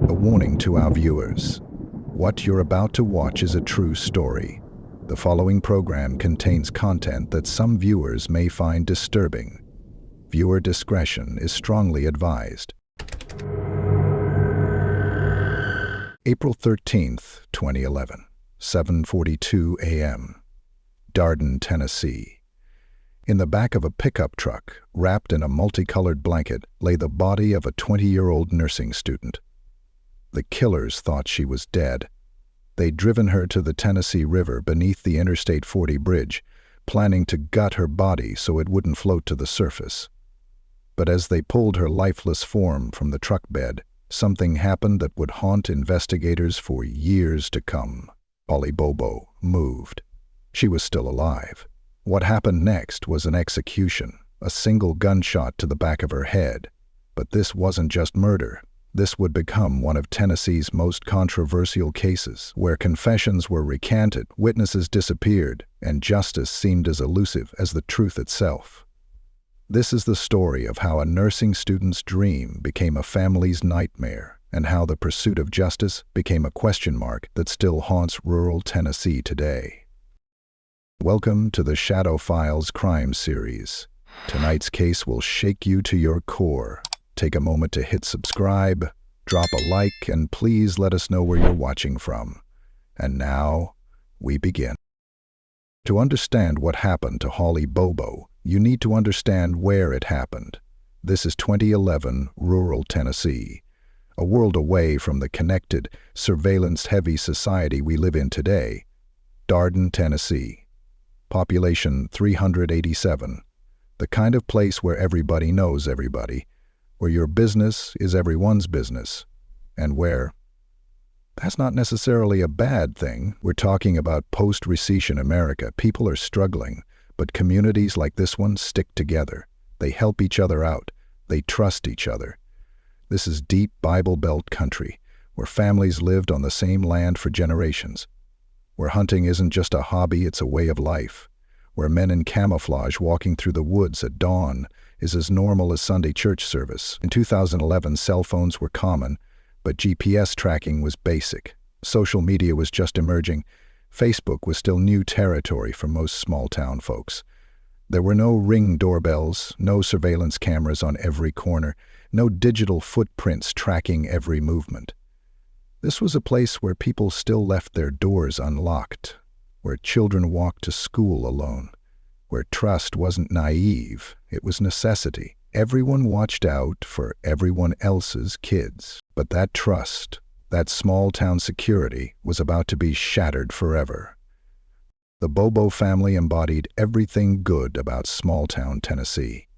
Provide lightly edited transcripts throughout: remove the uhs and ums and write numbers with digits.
A warning to our viewers. What you're about to watch is a true story. The following program contains content that some viewers may find disturbing. Viewer discretion is strongly advised. April 13th, 2011, 7:42 a.m. Darden, Tennessee. In the back of a pickup truck, wrapped in a multicolored blanket, lay the body of a 20-year-old nursing student. The killers thought she was dead. They'd driven her to the Tennessee River beneath the Interstate 40 bridge, planning to gut her body so it wouldn't float to the surface. But as they pulled her lifeless form from the truck bed, something happened that would haunt investigators for years to come. Holly Bobo moved. She was still alive. What happened next was an execution, a single gunshot to the back of her head. But this wasn't just murder. This would become one of Tennessee's most controversial cases, where confessions were recanted, witnesses disappeared, and justice seemed as elusive as the truth itself. This is the story of how a nursing student's dream became a family's nightmare, and how the pursuit of justice became a question mark that still haunts rural Tennessee today. Welcome to the Shadow Files crime series. Tonight's case will shake you to your core. Take a moment to hit subscribe, drop a like, and please let us know where you're watching from. And now, we begin. To understand what happened to Holly Bobo, you need to understand where it happened. This is 2011 rural Tennessee, a world away from the connected, surveillance-heavy society we live in today. Darden, Tennessee. Population 387. The kind of place where everybody knows everybody, where your business is everyone's business, and where that's not necessarily a bad thing. We're talking about post-recession America. People are struggling, but communities like this one stick together. They help each other out. They trust each other. This is deep Bible Belt country, where families lived on the same land for generations, where hunting isn't just a hobby, it's a way of life, where men in camouflage walking through the woods at dawn is as normal as Sunday church service. In 2011, cell phones were common, but GPS tracking was basic. Social media was just emerging. Facebook was still new territory for most small-town folks. There were no Ring doorbells, no surveillance cameras on every corner, no digital footprints tracking every movement. This was a place where people still left their doors unlocked, where children walked to school alone, where trust wasn't naive, it was necessity. Everyone watched out for everyone else's kids. But that trust, that small-town security, was about to be shattered forever. The Bobo family embodied everything good about small-town Tennessee.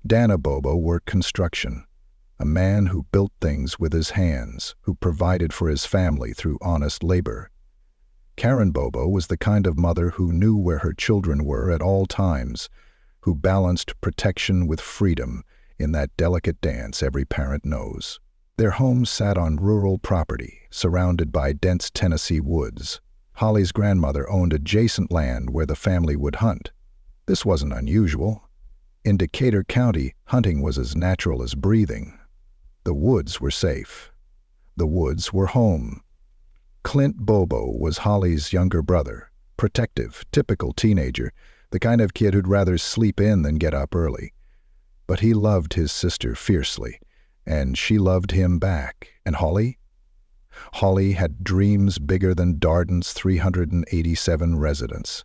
Dana Bobo worked construction, a man who built things with his hands, who provided for his family through honest labor. Karen Bobo was the kind of mother who knew where her children were at all times, who balanced protection with freedom in that delicate dance every parent knows. Their home sat on rural property, surrounded by dense Tennessee woods. Holly's grandmother owned adjacent land where the family would hunt. This wasn't unusual. In Decatur County, hunting was as natural as breathing. The woods were safe. The woods were home. Clint Bobo was Holly's younger brother, protective, typical teenager, the kind of kid who'd rather sleep in than get up early. But he loved his sister fiercely, and she loved him back. And Holly? Holly had dreams bigger than Darden's 387 residents.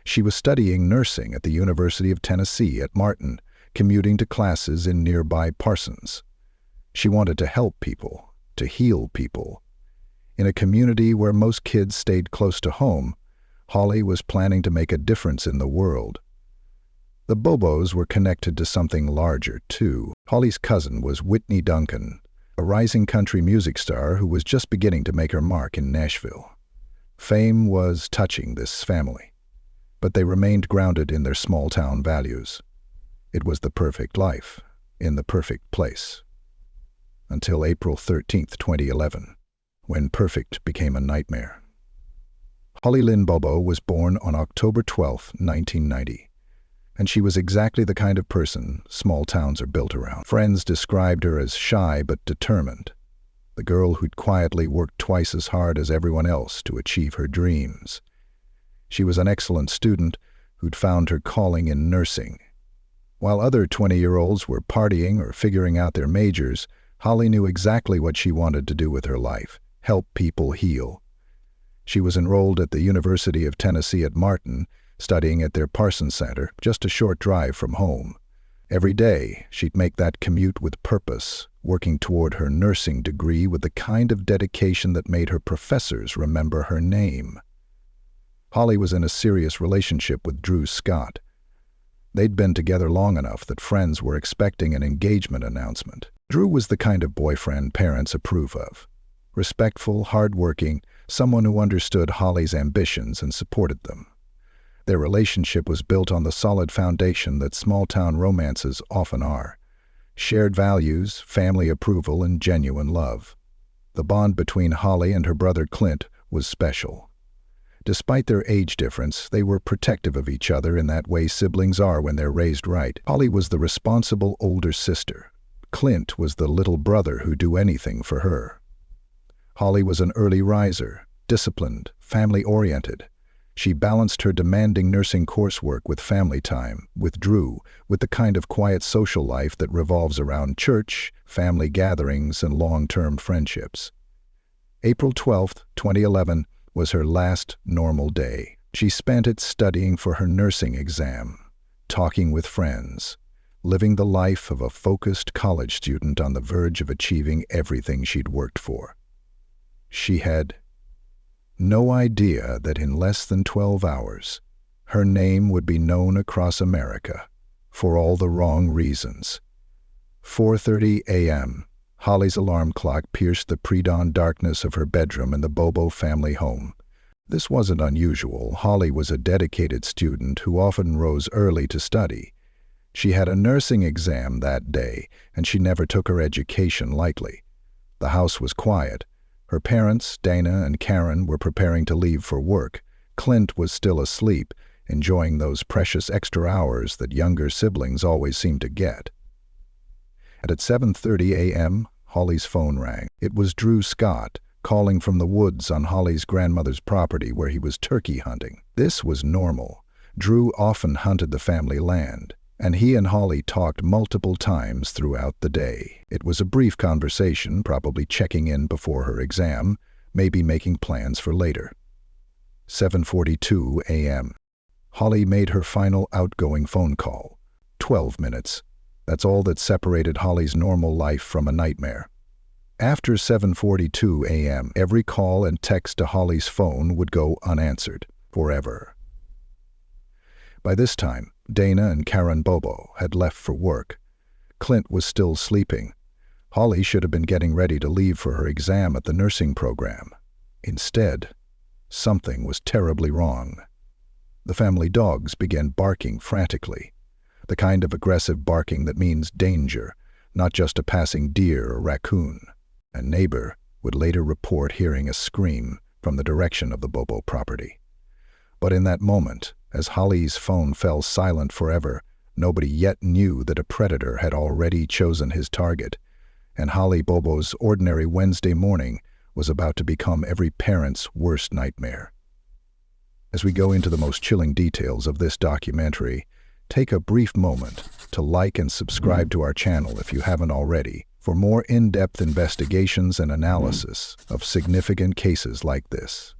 She was studying nursing at the University of Tennessee at Martin, commuting to classes in nearby Parsons. She wanted to help people, to heal people. In a community where most kids stayed close to home, Holly was planning to make a difference in the world. The Bobos were connected to something larger, too. Holly's cousin was Whitney Duncan, a rising country music star who was just beginning to make her mark in Nashville. Fame was touching this family, but they remained grounded in their small-town values. It was the perfect life, in the perfect place. Until April 13th, 2011, when perfect became a nightmare. Holly Lynn Bobo was born on October 12, 1990, and she was exactly the kind of person small towns are built around. Friends described her as shy but determined. the girl who'd quietly worked twice as hard as everyone else to achieve her dreams. She was an excellent student who'd found her calling in nursing. While other 20-year-olds were partying or figuring out their majors, Holly knew exactly what she wanted to do with her life: help people heal. She was enrolled at the University of Tennessee at Martin, studying at their Parsons Center, just a short drive from home. Every day, she'd make that commute with purpose, working toward her nursing degree with the kind of dedication that made her professors remember her name. Holly was in a serious relationship with Drew Scott. They'd been together long enough that friends were expecting an engagement announcement. Drew was the kind of boyfriend parents approve of. Respectful, hard-working, someone who understood Holly's ambitions and supported them. Their relationship was built on the solid foundation that small-town romances often are: shared values, family approval, and genuine love. The bond between Holly and her brother Clint was special. Despite their age difference, they were protective of each other in that way siblings are when they're raised right. Holly was the responsible older sister. Clint was the little brother who'd do anything for her. Holly was an early riser, disciplined, family-oriented. She balanced her demanding nursing coursework with family time, with Drew, with the kind of quiet social life that revolves around church, family gatherings, and long-term friendships. April 12, 2011, was her last normal day. She spent it studying for her nursing exam, talking with friends, living the life of a focused college student on the verge of achieving everything she'd worked for. She had no idea that in less than 12 hours, her name would be known across America for all the wrong reasons. 4:30 a.m., Holly's alarm clock pierced the pre-dawn darkness of her bedroom in the Bobo family home. This wasn't unusual. Holly was a dedicated student who often rose early to study. She had a nursing exam that day, and she never took her education lightly. The house was quiet. Her parents, Dana and Karen, were preparing to leave for work. Clint was still asleep, enjoying those precious extra hours that younger siblings always seem to get. And at 7:30 a.m., Holly's phone rang. It was Drew Scott, calling from the woods on Holly's grandmother's property where he was turkey hunting. This was normal. Drew often hunted the family land, and he and Holly talked multiple times throughout the day. It was a brief conversation, probably checking in before her exam, maybe making plans for later. 7:42 a.m. Holly made her final outgoing phone call. 12 minutes. That's all that separated Holly's normal life from a nightmare. After 7:42 a.m., every call and text to Holly's phone would go unanswered, forever. By this time, Dana and Karen Bobo had left for work. Clint was still sleeping. Holly should have been getting ready to leave for her exam at the nursing program. Instead, something was terribly wrong. The family dogs began barking frantically, the kind of aggressive barking that means danger, not just a passing deer or raccoon. A neighbor would later report hearing a scream from the direction of the Bobo property. But in that moment, as Holly's phone fell silent forever, nobody yet knew that a predator had already chosen his target, and Holly Bobo's ordinary Wednesday morning was about to become every parent's worst nightmare. As we go into the most chilling details of this documentary, take a brief moment to like and subscribe to our channel if you haven't already, for more in-depth investigations and analysis of significant cases like this.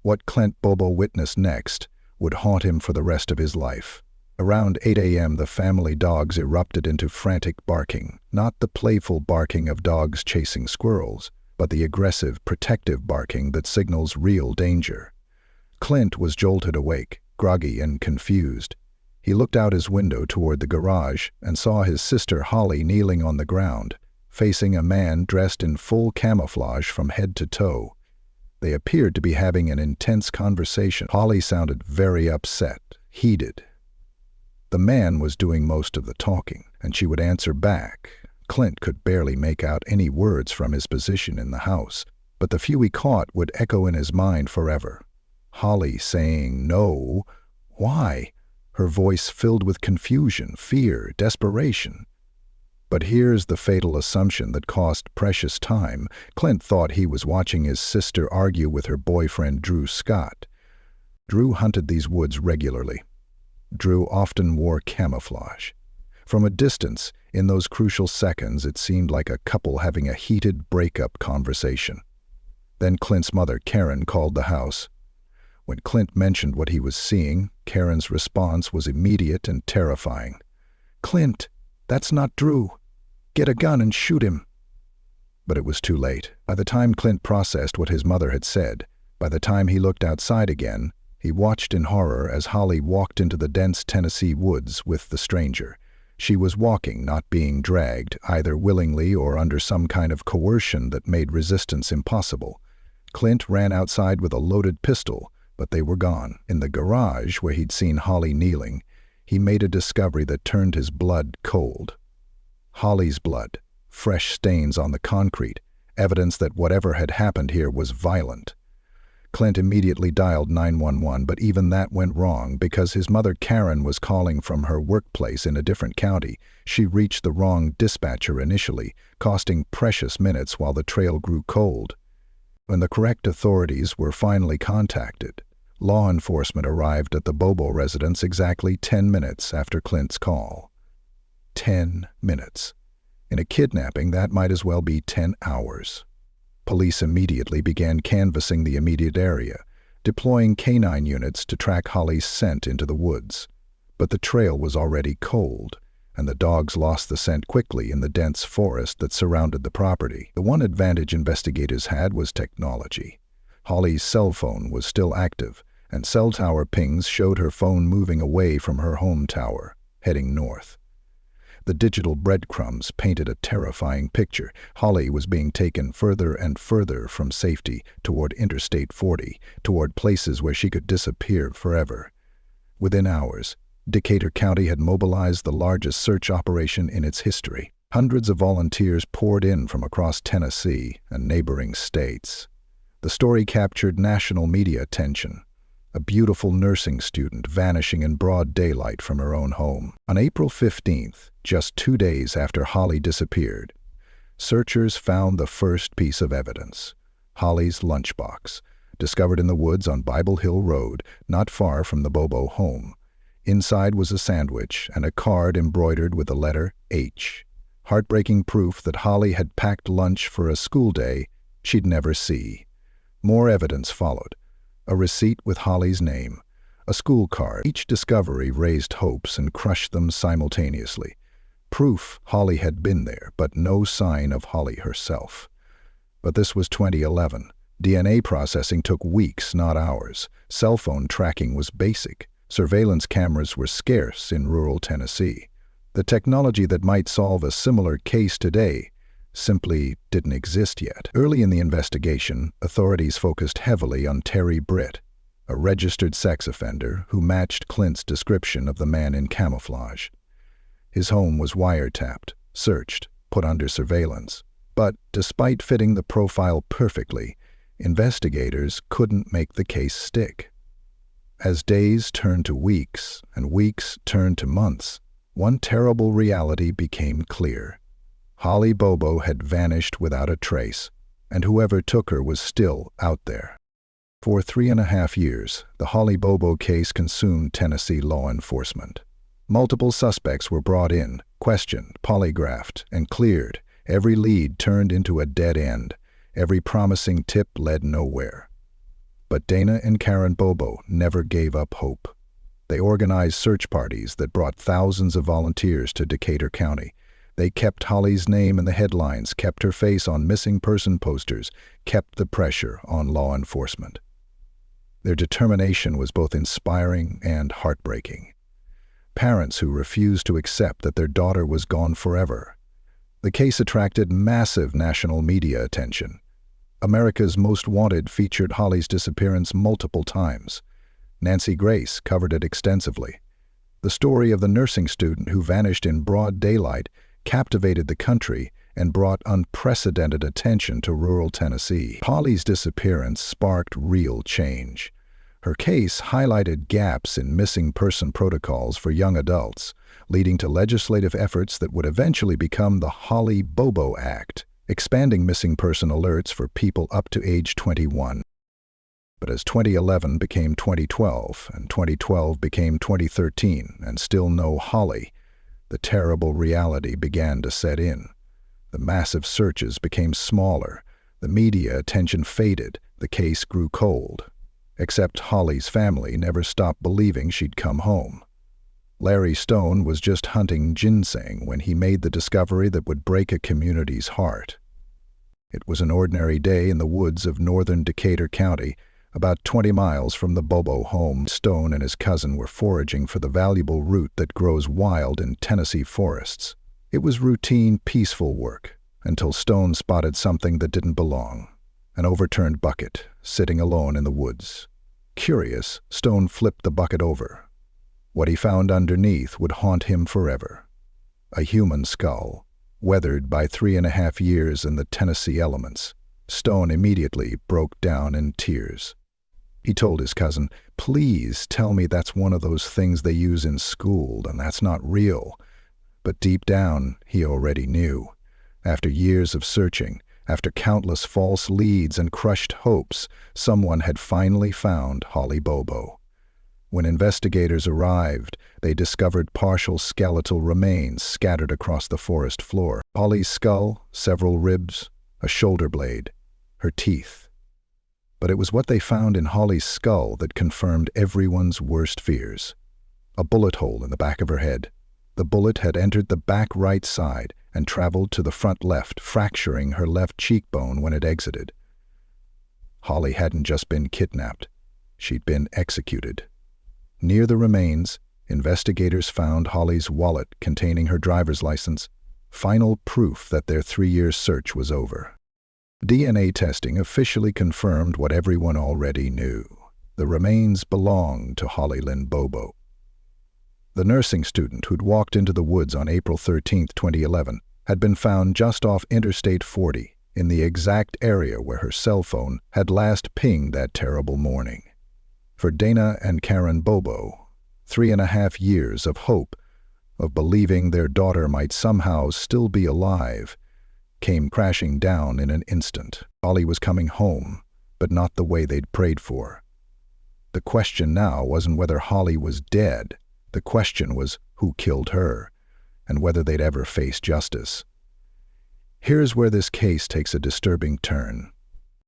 What Clint Bobo witnessed next would haunt him for the rest of his life. Around 8 a.m., the family dogs erupted into frantic barking, not the playful barking of dogs chasing squirrels, but the aggressive, protective barking that signals real danger. Clint was jolted awake, groggy and confused. He looked out his window toward the garage and saw his sister Holly kneeling on the ground, facing a man dressed in full camouflage from head to toe. They appeared to be having an intense conversation. Holly sounded very upset, heated. The man was doing most of the talking, and she would answer back. Clint could barely make out any words from his position in the house, but the few he caught would echo in his mind forever. Holly saying, "No, why?" Her voice filled with confusion, fear, desperation. But here's the fatal assumption that cost precious time. Clint thought he was watching his sister argue with her boyfriend Drew Scott. Drew hunted these woods regularly. Drew often wore camouflage. From a distance, in those crucial seconds, it seemed like a couple having a heated breakup conversation. Then Clint's mother, Karen, called the house. When Clint mentioned what he was seeing, Karen's response was immediate and terrifying. "Clint, that's not Drew. Get a gun and shoot him." But it was too late. By the time Clint processed what his mother had said, by the time he looked outside again, he watched in horror as Holly walked into the dense Tennessee woods with the stranger. She was walking, not being dragged, either willingly or under some kind of coercion that made resistance impossible. Clint ran outside with a loaded pistol, but they were gone. In the garage, where he'd seen Holly kneeling, he made a discovery that turned his blood cold. Holly's blood, fresh stains on the concrete, evidence that whatever had happened here was violent. Clint immediately dialed 911, but even that went wrong because his mother Karen was calling from her workplace in a different county. She reached the wrong dispatcher initially, costing precious minutes while the trail grew cold. When the correct authorities were finally contacted, law enforcement arrived at the Bobo residence exactly 10 minutes after Clint's call. 10 minutes. In a kidnapping, that might as well be 10 hours. Police immediately began canvassing the immediate area, deploying canine units to track Holly's scent into the woods. But the trail was already cold, and the dogs lost the scent quickly in the dense forest that surrounded the property. The one advantage investigators had was technology. Holly's cell phone was still active, and cell tower pings showed her phone moving away from her home tower, heading north. The digital breadcrumbs painted a terrifying picture. Holly was being taken further and further from safety, toward Interstate 40, toward places where she could disappear forever. Within hours, Decatur County had mobilized the largest search operation in its history. Hundreds of volunteers poured in from across Tennessee and neighboring states. The story captured national media attention. A beautiful nursing student vanishing in broad daylight from her own home. On April 15th, just 2 days after Holly disappeared, searchers found the first piece of evidence: Holly's lunchbox, discovered in the woods on Bible Hill Road, not far from the Bobo home. Inside was a sandwich and a card embroidered with the letter H. Heartbreaking proof that Holly had packed lunch for a school day she'd never see. More evidence followed. A receipt with Holly's name, a school card. Each discovery raised hopes and crushed them simultaneously. Proof Holly had been there, but no sign of Holly herself. But this was 2011. DNA processing took weeks, not hours. Cell phone tracking was basic. Surveillance cameras were scarce in rural Tennessee. The technology that might solve a similar case today simply didn't exist yet. Early in the investigation, authorities focused heavily on Terry Britt, a registered sex offender who matched Clint's description of the man in camouflage. His home was wiretapped, searched, put under surveillance. But despite fitting the profile perfectly, investigators couldn't make the case stick. As days turned to weeks and weeks turned to months, one terrible reality became clear. Holly Bobo had vanished without a trace, and whoever took her was still out there. For 3.5 years, the Holly Bobo case consumed Tennessee law enforcement. Multiple suspects were brought in, questioned, polygraphed, and cleared. Every lead turned into a dead end. Every promising tip led nowhere. But Dana and Karen Bobo never gave up hope. They organized search parties that brought thousands of volunteers to Decatur County. They kept Holly's name in the headlines, kept her face on missing person posters, kept the pressure on law enforcement. Their determination was both inspiring and heartbreaking. Parents who refused to accept that their daughter was gone forever. The case attracted massive national media attention. America's Most Wanted featured Holly's disappearance multiple times. Nancy Grace covered it extensively. The story of the nursing student who vanished in broad daylight captivated the country and brought unprecedented attention to rural Tennessee. Holly's disappearance sparked real change. Her case highlighted gaps in missing person protocols for young adults, leading to legislative efforts that would eventually become the Holly Bobo Act, expanding missing person alerts for people up to age 21. But as 2011 became 2012, and 2012 became 2013, and still no Holly, the terrible reality began to set in. The massive searches became smaller, the media attention faded, the case grew cold. Except Holly's family never stopped believing she'd come home. Larry Stone was just hunting ginseng when he made the discovery that would break a community's heart. It was an ordinary day in the woods of northern Decatur County, about 20 miles from the Bobo home. Stone and his cousin were foraging for the valuable root that grows wild in Tennessee forests. It was routine, peaceful work, until Stone spotted something that didn't belong. An overturned bucket, sitting alone in the woods. Curious, Stone flipped the bucket over. What he found underneath would haunt him forever. A human skull, weathered by 3.5 years in the Tennessee elements. Stone immediately broke down in tears. He told his cousin, "Please tell me that's one of those things they use in school and that's not real." But deep down, he already knew. After years of searching, after countless false leads and crushed hopes, someone had finally found Holly Bobo. When investigators arrived, they discovered partial skeletal remains scattered across the forest floor. Holly's skull, several ribs, a shoulder blade, her teeth. But it was what they found in Holly's skull that confirmed everyone's worst fears. A bullet hole in the back of her head. The bullet had entered the back right side and traveled to the front left, fracturing her left cheekbone when it exited. Holly hadn't just been kidnapped. She'd been executed. Near the remains, investigators found Holly's wallet containing her driver's license, final proof that their 3-year search was over. DNA testing officially confirmed what everyone already knew. The remains belonged to Holly Lynn Bobo. The nursing student who'd walked into the woods on April 13, 2011, had been found just off Interstate 40, in the exact area where her cell phone had last pinged that terrible morning. For Dana and Karen Bobo, 3.5 years of hope, of believing their daughter might somehow still be alive, came crashing down in an instant. Holly was coming home, but not the way they'd prayed for. The question now wasn't whether Holly was dead. The question was who killed her, and whether they'd ever face justice. Here's where this case takes a disturbing turn.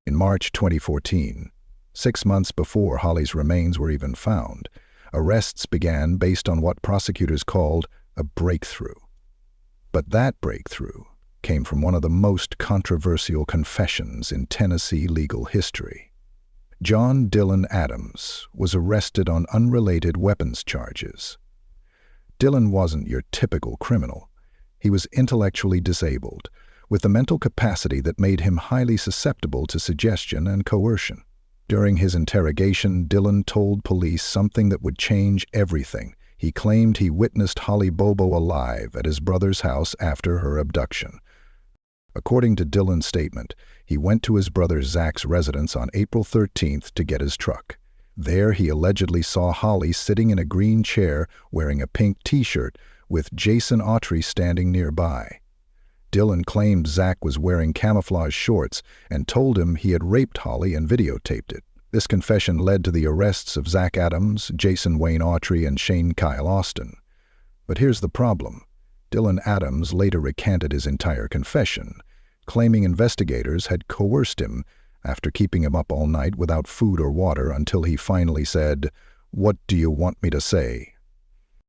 In March 2014, 6 months before Holly's remains were even found, arrests began based on what prosecutors called a breakthrough. But that breakthrough came from one of the most controversial confessions in Tennessee legal history. John Dylan Adams was arrested on unrelated weapons charges. Dylan wasn't your typical criminal. He was intellectually disabled, with a mental capacity that made him highly susceptible to suggestion and coercion. During his interrogation, Dylan told police something that would change everything. He claimed he witnessed Holly Bobo alive at his brother's house after her abduction. According to Dylan's statement, he went to his brother Zach's residence on April 13th to get his truck. There he allegedly saw Holly sitting in a green chair wearing a pink t-shirt with Jason Autry standing nearby. Dylan claimed Zach was wearing camouflage shorts and told him he had raped Holly and videotaped it. This confession led to the arrests of Zach Adams, Jason Wayne Autry, and Shane Kyle Austin. But here's the problem. Dylan Adams later recanted his entire confession, claiming investigators had coerced him after keeping him up all night without food or water until he finally said, "What do you want me to say?"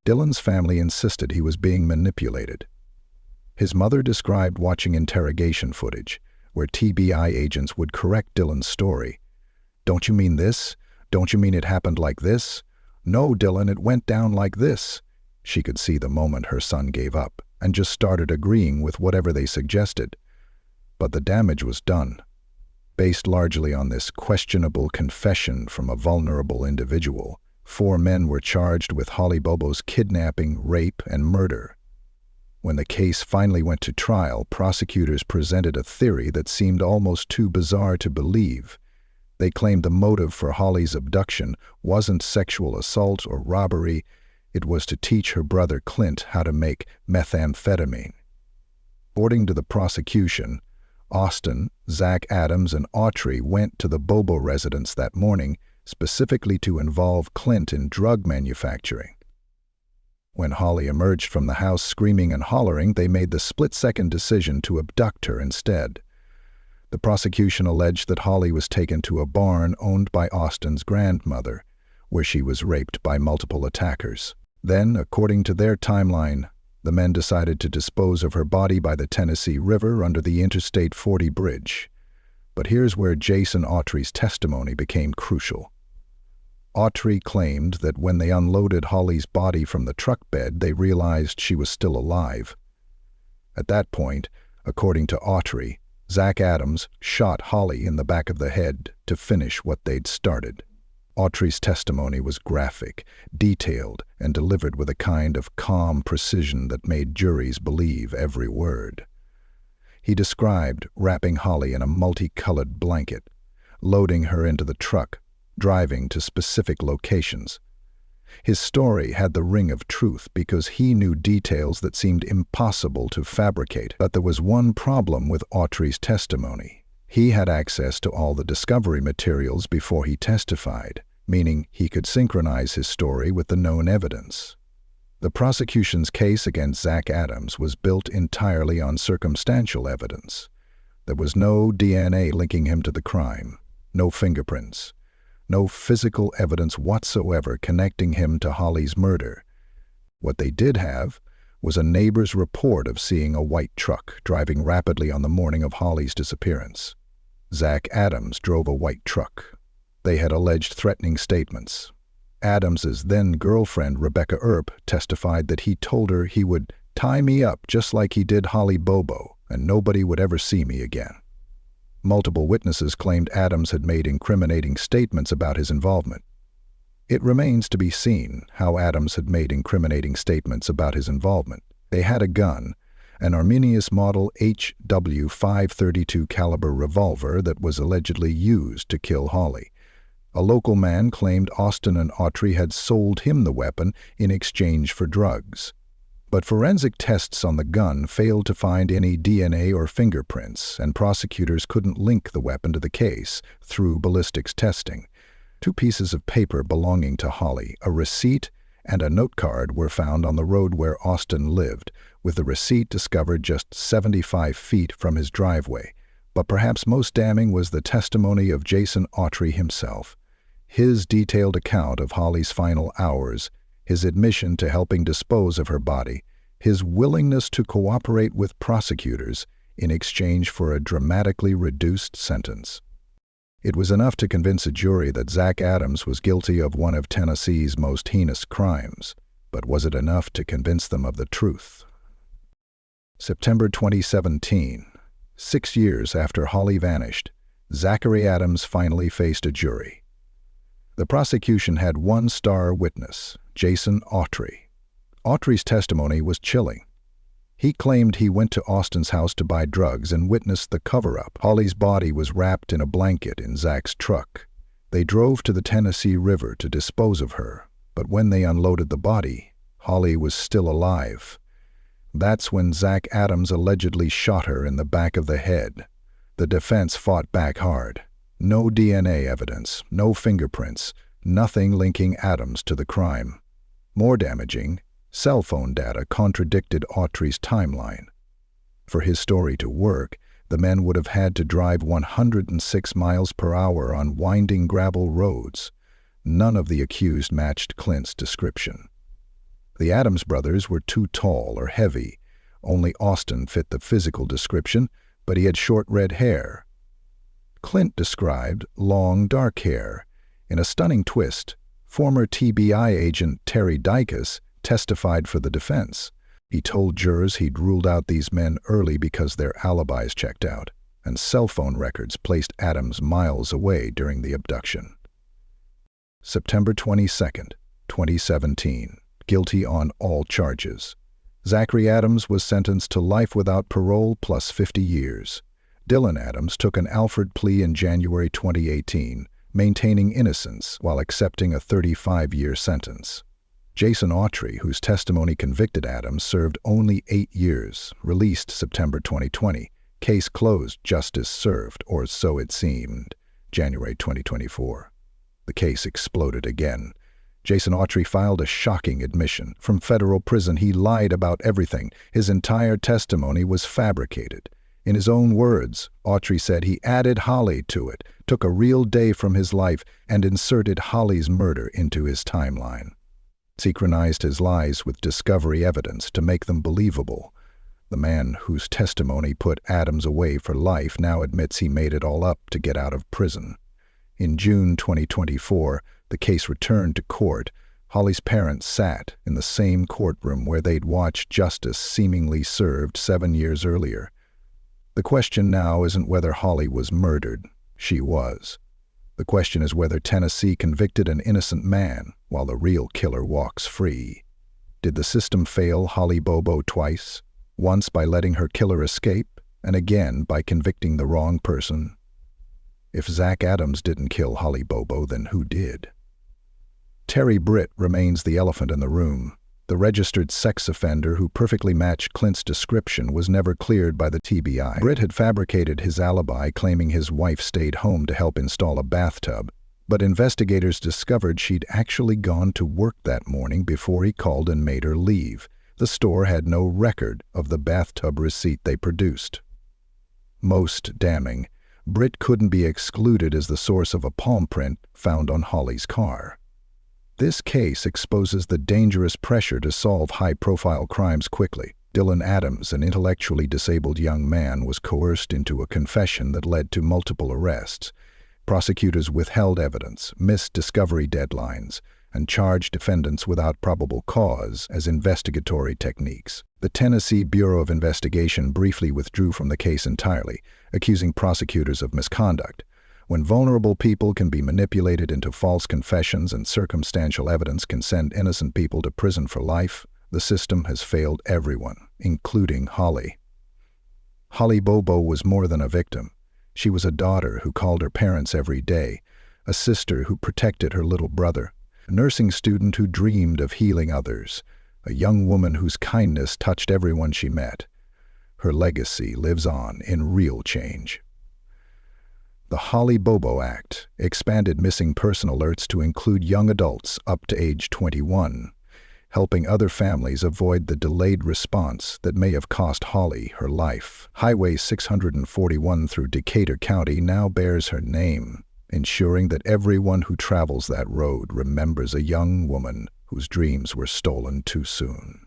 Dylan's family insisted he was being manipulated. His mother described watching interrogation footage, where TBI agents would correct Dylan's story. "Don't you mean this? Don't you mean it happened like this? No, Dylan, it went down like this." She could see the moment her son gave up and just started agreeing with whatever they suggested. But the damage was done. Based largely on this questionable confession from a vulnerable individual, 4 men were charged with Holly Bobo's kidnapping, rape, and murder. When the case finally went to trial, prosecutors presented a theory that seemed almost too bizarre to believe. They claimed the motive for Holly's abduction wasn't sexual assault or robbery, it was to teach her brother Clint how to make methamphetamine. According to the prosecution, Austin, Zach Adams, and Autry went to the Bobo residence that morning specifically to involve Clint in drug manufacturing. When Holly emerged from the house screaming and hollering, they made the split-second decision to abduct her instead. The prosecution alleged that Holly was taken to a barn owned by Austin's grandmother, where she was raped by multiple attackers. Then, according to their timeline, the men decided to dispose of her body by the Tennessee River under the Interstate 40 bridge. But here's where Jason Autry's testimony became crucial. Autry claimed that when they unloaded Holly's body from the truck bed, they realized she was still alive. At that point, according to Autry, Zach Adams shot Holly in the back of the head to finish what they'd started. Autry's testimony was graphic, detailed, and delivered with a kind of calm precision that made juries believe every word. He described wrapping Holly in a multicolored blanket, loading her into the truck, driving to specific locations. His story had the ring of truth because he knew details that seemed impossible to fabricate. But there was one problem with Autry's testimony. He had access to all the discovery materials before he testified, meaning he could synchronize his story with the known evidence. The prosecution's case against Zach Adams was built entirely on circumstantial evidence. There was no DNA linking him to the crime, no fingerprints, no physical evidence whatsoever connecting him to Holly's murder. What they did have was a neighbor's report of seeing a white truck driving rapidly on the morning of Holly's disappearance. Zach Adams drove a white truck. They had alleged threatening statements. Adams's then-girlfriend, Rebecca Earp, testified that he told her he would tie me up just like he did Holly Bobo, and nobody would ever see me again. Multiple witnesses claimed Adams had made incriminating statements about his involvement. It remains to be seen how Adams had made incriminating statements about his involvement. They had a gun, an Arminius model HW.532 caliber revolver that was allegedly used to kill Holly. A local man claimed Austin and Autry had sold him the weapon in exchange for drugs. But forensic tests on the gun failed to find any DNA or fingerprints, and prosecutors couldn't link the weapon to the case through ballistics testing. 2 pieces of paper belonging to Holly, a receipt and a note card, were found on the road where Austin lived, with the receipt discovered just 75 feet from his driveway. But perhaps most damning was the testimony of Jason Autry himself. His detailed account of Holly's final hours, his admission to helping dispose of her body, his willingness to cooperate with prosecutors in exchange for a dramatically reduced sentence. It was enough to convince a jury that Zach Adams was guilty of one of Tennessee's most heinous crimes, but was it enough to convince them of the truth? September 2017, 6 years after Holly vanished, Zachary Adams finally faced a jury. The prosecution had one star witness, Jason Autry. Autry's testimony was chilling. He claimed he went to Austin's house to buy drugs and witnessed the cover-up. Holly's body was wrapped in a blanket in Zach's truck. They drove to the Tennessee River to dispose of her, but when they unloaded the body, Holly was still alive. That's when Zach Adams allegedly shot her in the back of the head. The defense fought back hard. No DNA evidence, no fingerprints, nothing linking Adams to the crime. More damaging, cell phone data contradicted Autry's timeline. For his story to work, the men would have had to drive 106 miles per hour on winding gravel roads. None of the accused matched Clint's description. The Adams brothers were too tall or heavy. Only Austin fit the physical description, but he had short red hair. Clint described long, dark hair. In a stunning twist, former TBI agent Terry Dicus testified for the defense. He told jurors he'd ruled out these men early because their alibis checked out, and cell phone records placed Adams miles away during the abduction. September 22, 2017. Guilty on all charges. Zachary Adams was sentenced to life without parole plus 50 years. Dylan Adams took an Alford plea in January 2018, maintaining innocence while accepting a 35-year sentence. Jason Autry, whose testimony convicted Adams, served only 8 years, released September 2020. Case closed, justice served, or so it seemed, January 2024. The case exploded again. Jason Autry filed a shocking admission. From federal prison, he lied about everything. His entire testimony was fabricated. In his own words, Autry said he added Holly to it, took a real day from his life, and inserted Holly's murder into his timeline. Synchronized his lies with discovery evidence to make them believable. The man whose testimony put Adams away for life now admits he made it all up to get out of prison. In June 2024, the case returned to court. Holly's parents sat in the same courtroom where they'd watched justice seemingly served 7 years earlier. The question now isn't whether Holly was murdered. She was. The question is whether Tennessee convicted an innocent man while the real killer walks free. Did the system fail Holly Bobo twice? Once by letting her killer escape, and again by convicting the wrong person? If Zach Adams didn't kill Holly Bobo, then who did? Terry Britt remains the elephant in the room. The registered sex offender who perfectly matched Clint's description was never cleared by the TBI. Britt had fabricated his alibi, claiming his wife stayed home to help install a bathtub, but investigators discovered she'd actually gone to work that morning before he called and made her leave. The store had no record of the bathtub receipt they produced. Most damning, Britt couldn't be excluded as the source of a palm print found on Holly's car. This case exposes the dangerous pressure to solve high-profile crimes quickly. Dylan Adams, an intellectually disabled young man, was coerced into a confession that led to multiple arrests. Prosecutors withheld evidence, missed discovery deadlines, and charged defendants without probable cause as investigatory techniques. The Tennessee Bureau of Investigation briefly withdrew from the case entirely, accusing prosecutors of misconduct. When vulnerable people can be manipulated into false confessions and circumstantial evidence can send innocent people to prison for life, the system has failed everyone, including Holly. Holly Bobo was more than a victim. She was a daughter who called her parents every day, a sister who protected her little brother, a nursing student who dreamed of healing others, a young woman whose kindness touched everyone she met. Her legacy lives on in real change. The Holly Bobo Act expanded missing person alerts to include young adults up to age 21, helping other families avoid the delayed response that may have cost Holly her life. Highway 641 through Decatur County now bears her name, ensuring that everyone who travels that road remembers a young woman whose dreams were stolen too soon.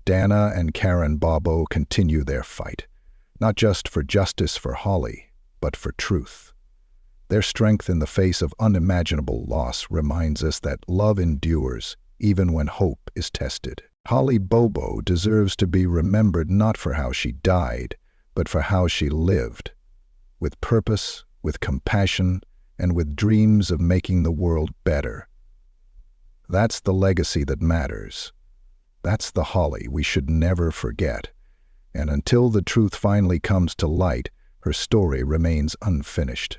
Dana and Karen Bobo continue their fight, not just for justice for Holly, but for truth. Their strength in the face of unimaginable loss reminds us that love endures even when hope is tested. Holly Bobo deserves to be remembered not for how she died, but for how she lived, with purpose, with compassion, and with dreams of making the world better. That's the legacy that matters. That's the Holly we should never forget. And until the truth finally comes to light, her story remains unfinished.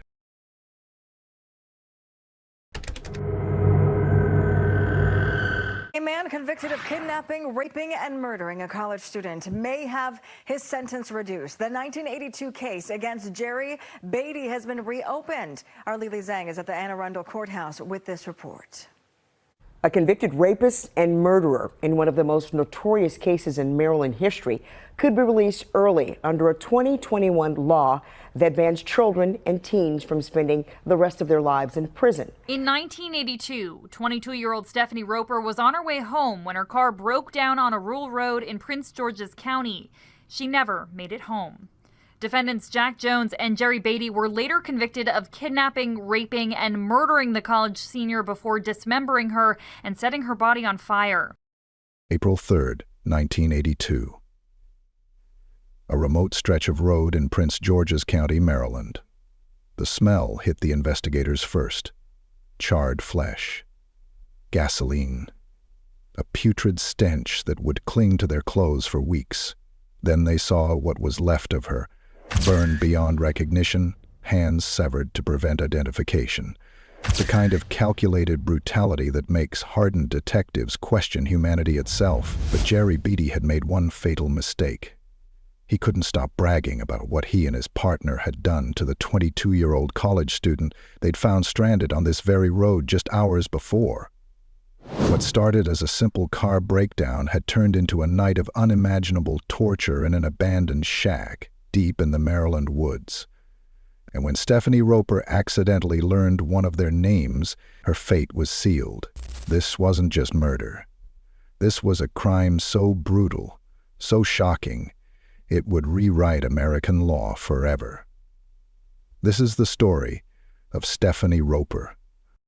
A man convicted of kidnapping, raping, and murdering a college student may have his sentence reduced. The 1982 case against Jerry Beatty has been reopened. Our Lily Zhang is at the Anne Arundel Courthouse with this report. A convicted rapist and murderer in one of the most notorious cases in Maryland history could be released early under a 2021 law that bans children and teens from spending the rest of their lives in prison. In 1982, 22-year-old Stephanie Roper was on her way home when her car broke down on a rural road in Prince George's County. She never made it home. Defendants Jack Jones and Jerry Beatty were later convicted of kidnapping, raping, and murdering the college senior before dismembering her and setting her body on fire. April 3rd, 1982. A remote stretch of road in Prince George's County, Maryland. The smell hit the investigators first. Charred flesh. Gasoline. A putrid stench that would cling to their clothes for weeks. Then they saw what was left of her. Burned beyond recognition, hands severed to prevent identification. The kind of calculated brutality that makes hardened detectives question humanity itself. But Jerry Beatty had made one fatal mistake. He couldn't stop bragging about what he and his partner had done to the 22-year-old college student they'd found stranded on this very road just hours before. What started as a simple car breakdown had turned into a night of unimaginable torture in an abandoned shack deep in the Maryland woods. And when Stephanie Roper accidentally learned one of their names, her fate was sealed. This wasn't just murder. This was a crime so brutal, so shocking, it would rewrite American law forever. This is the story of Stephanie Roper.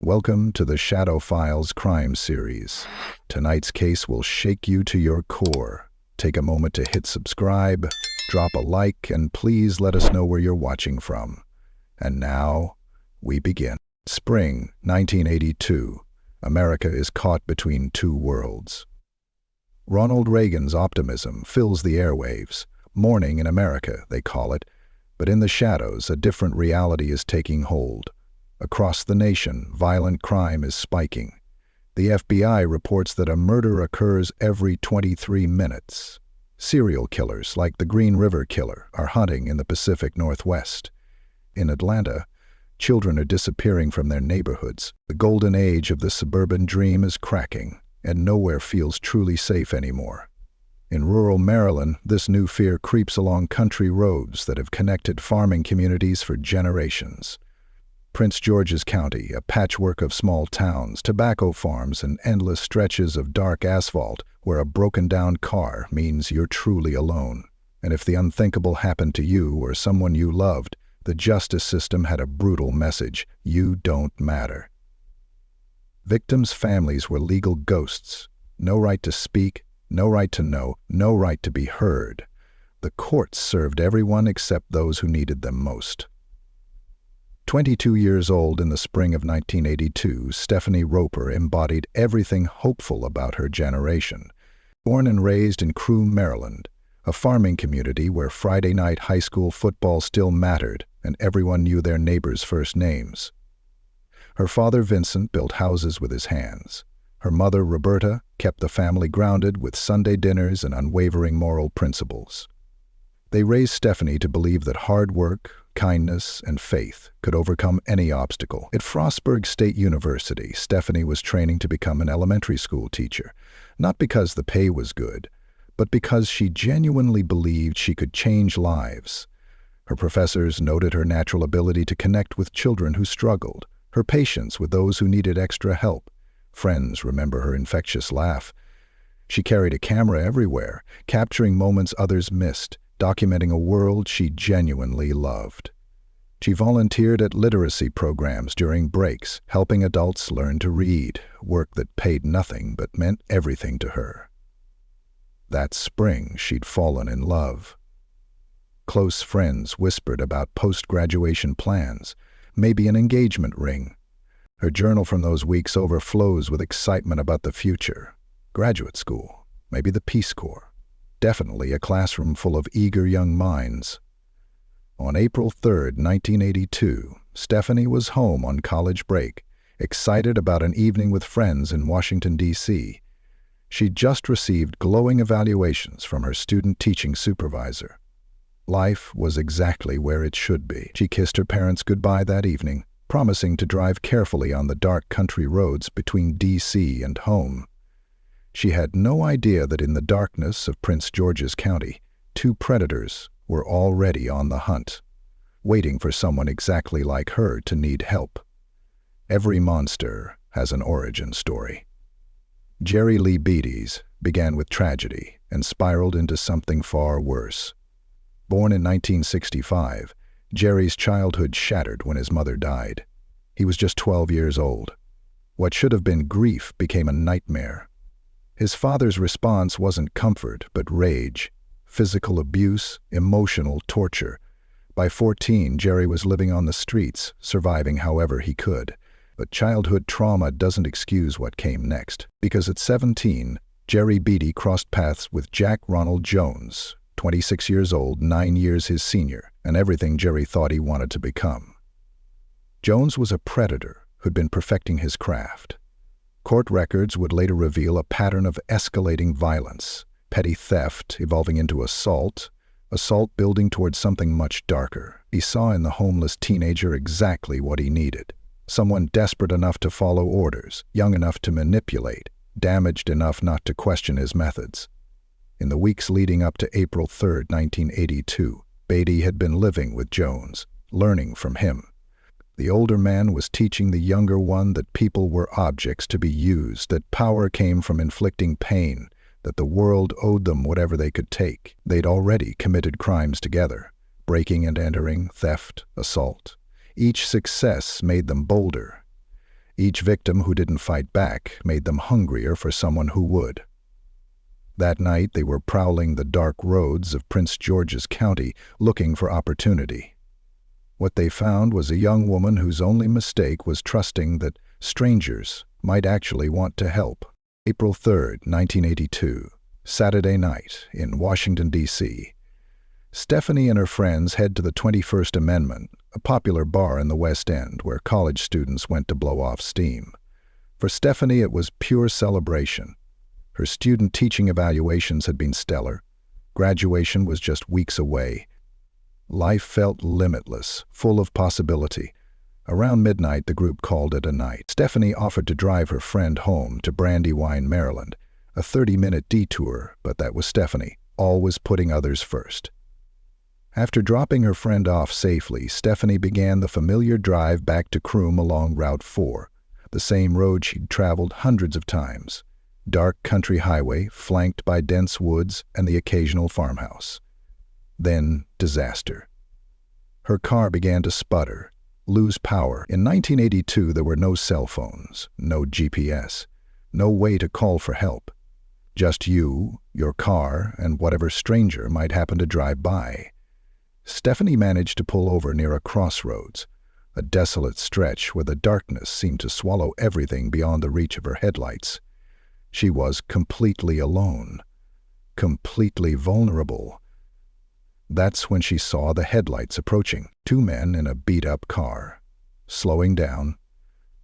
Welcome to the Shadow Files crime series. Tonight's case will shake you to your core. Take a moment to hit subscribe, drop a like, and please let us know where you're watching from. And now, we begin. Spring 1982. America is caught between two worlds. Ronald Reagan's optimism fills the airwaves. Morning in America, they call it. But in the shadows, a different reality is taking hold. Across the nation, violent crime is spiking. The FBI reports that a murder occurs every 23 minutes. Serial killers, like the Green River Killer, are hunting in the Pacific Northwest. In Atlanta, children are disappearing from their neighborhoods. The golden age of the suburban dream is cracking, and nowhere feels truly safe anymore. In rural Maryland, this new fear creeps along country roads that have connected farming communities for generations. Prince George's County, a patchwork of small towns, tobacco farms, and endless stretches of dark asphalt where a broken-down car means you're truly alone. And if the unthinkable happened to you or someone you loved, the justice system had a brutal message: you don't matter. Victims' families were legal ghosts. No right to speak, no right to know, no right to be heard. The courts served everyone except those who needed them most. 22 years old in the spring of 1982, Stephanie Roper embodied everything hopeful about her generation. Born and raised in Crewe, Maryland, a farming community where Friday night high school football still mattered and everyone knew their neighbors' first names. Her father, Vincent, built houses with his hands. Her mother, Roberta, kept the family grounded with Sunday dinners and unwavering moral principles. They raised Stephanie to believe that hard work, kindness, and faith could overcome any obstacle. At Frostburg State University, Stephanie was training to become an elementary school teacher, not because the pay was good, but because she genuinely believed she could change lives. Her professors noted her natural ability to connect with children who struggled, her patience with those who needed extra help. Friends remember her infectious laugh. She carried a camera everywhere, capturing moments others missed, documenting a world she genuinely loved. She volunteered at literacy programs during breaks, helping adults learn to read, work that paid nothing but meant everything to her. That spring, she'd fallen in love. Close friends whispered about post-graduation plans, maybe an engagement ring. Her journal from those weeks overflows with excitement about the future. Graduate school, maybe the Peace Corps. Definitely a classroom full of eager young minds. On April 3, 1982, Stephanie was home on college break, excited about an evening with friends in Washington, D.C. She'd just received glowing evaluations from her student teaching supervisor. Life was exactly where it should be. She kissed her parents goodbye that evening, promising to drive carefully on the dark country roads between D.C. and home. She had no idea that in the darkness of Prince George's County, two predators were already on the hunt, waiting for someone exactly like her to need help. Every monster has an origin story. Jerry Lee Beatty's began with tragedy and spiraled into something far worse. Born in 1965, Jerry's childhood shattered when his mother died. He was just 12 years old. What should have been grief became a nightmare. His father's response wasn't comfort, but rage, physical abuse, emotional torture. By 14, Jerry was living on the streets, surviving however he could. But childhood trauma doesn't excuse what came next, because at 17, Jerry Beatty crossed paths with Jack Ronald Jones, 26 years old, 9 years his senior, and everything Jerry thought he wanted to become. Jones was a predator who'd been perfecting his craft. Court records would later reveal a pattern of escalating violence, petty theft evolving into assault building towards something much darker. He saw in the homeless teenager exactly what he needed. Someone desperate enough to follow orders, young enough to manipulate, damaged enough not to question his methods. In the weeks leading up to April 3, 1982, Beatty had been living with Jones, learning from him. The older man was teaching the younger one that people were objects to be used, that power came from inflicting pain, that the world owed them whatever they could take. They'd already committed crimes together, breaking and entering, theft, assault. Each success made them bolder. Each victim who didn't fight back made them hungrier for someone who would. That night they were prowling the dark roads of Prince George's County, looking for opportunity. What they found was a young woman whose only mistake was trusting that strangers might actually want to help. April 3, 1982, Saturday night in Washington, D.C. Stephanie and her friends head to the 21st Amendment, a popular bar in the West End where college students went to blow off steam. For Stephanie, it was pure celebration. Her student teaching evaluations had been stellar. Graduation was just weeks away. Life felt limitless, full of possibility. Around midnight, the group called it a night. Stephanie offered to drive her friend home to Brandywine, Maryland. A 30-minute detour, but that was Stephanie, always putting others first. After dropping her friend off safely, Stephanie began the familiar drive back to Croom along Route 4, the same road she'd traveled hundreds of times. Dark country highway, flanked by dense woods and the occasional farmhouse. Then disaster. Her car began to sputter, lose power. In 1982, there were no cell phones, no GPS, no way to call for help. Just you, your car, and whatever stranger might happen to drive by. Stephanie managed to pull over near a crossroads, a desolate stretch where the darkness seemed to swallow everything beyond the reach of her headlights. She was completely alone, completely vulnerable. That's when she saw the headlights approaching, two men in a beat-up car, slowing down,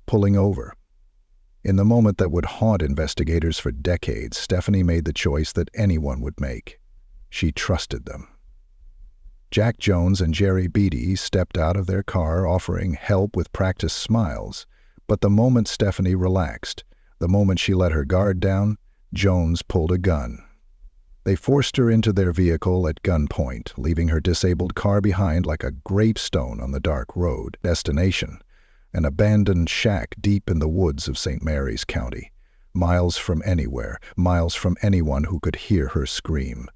pulling over. In the moment that would haunt investigators for decades, Stephanie made the choice that anyone would make. She trusted them. Jack Jones and Jerry Beatty stepped out of their car offering help with practiced smiles, but the moment Stephanie relaxed, the moment she let her guard down, Jones pulled a gun. They forced her into their vehicle at gunpoint, leaving her disabled car behind like a gravestone on the dark road. Destination: an abandoned shack deep in the woods of St. Mary's County, miles from anywhere, miles from anyone who could hear her scream.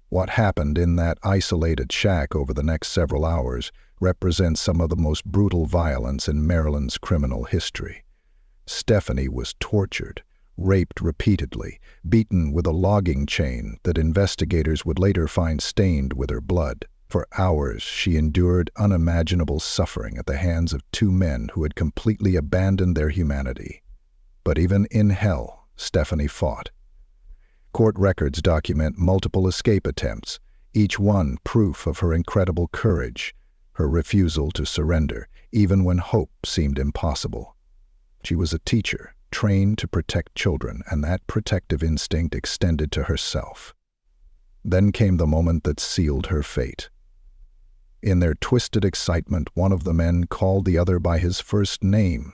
What happened in that isolated shack over the next several hours represents some of the most brutal violence in Maryland's criminal history. Stephanie was tortured, raped repeatedly, beaten with a logging chain that investigators would later find stained with her blood. For hours, she endured unimaginable suffering at the hands of two men who had completely abandoned their humanity. But even in hell, Stephanie fought. Court records document multiple escape attempts, each one proof of her incredible courage, her refusal to surrender, even when hope seemed impossible. She was a teacher, trained to protect children, and that protective instinct extended to herself. Then came the moment that sealed her fate. In their twisted excitement, one of the men called the other by his first name.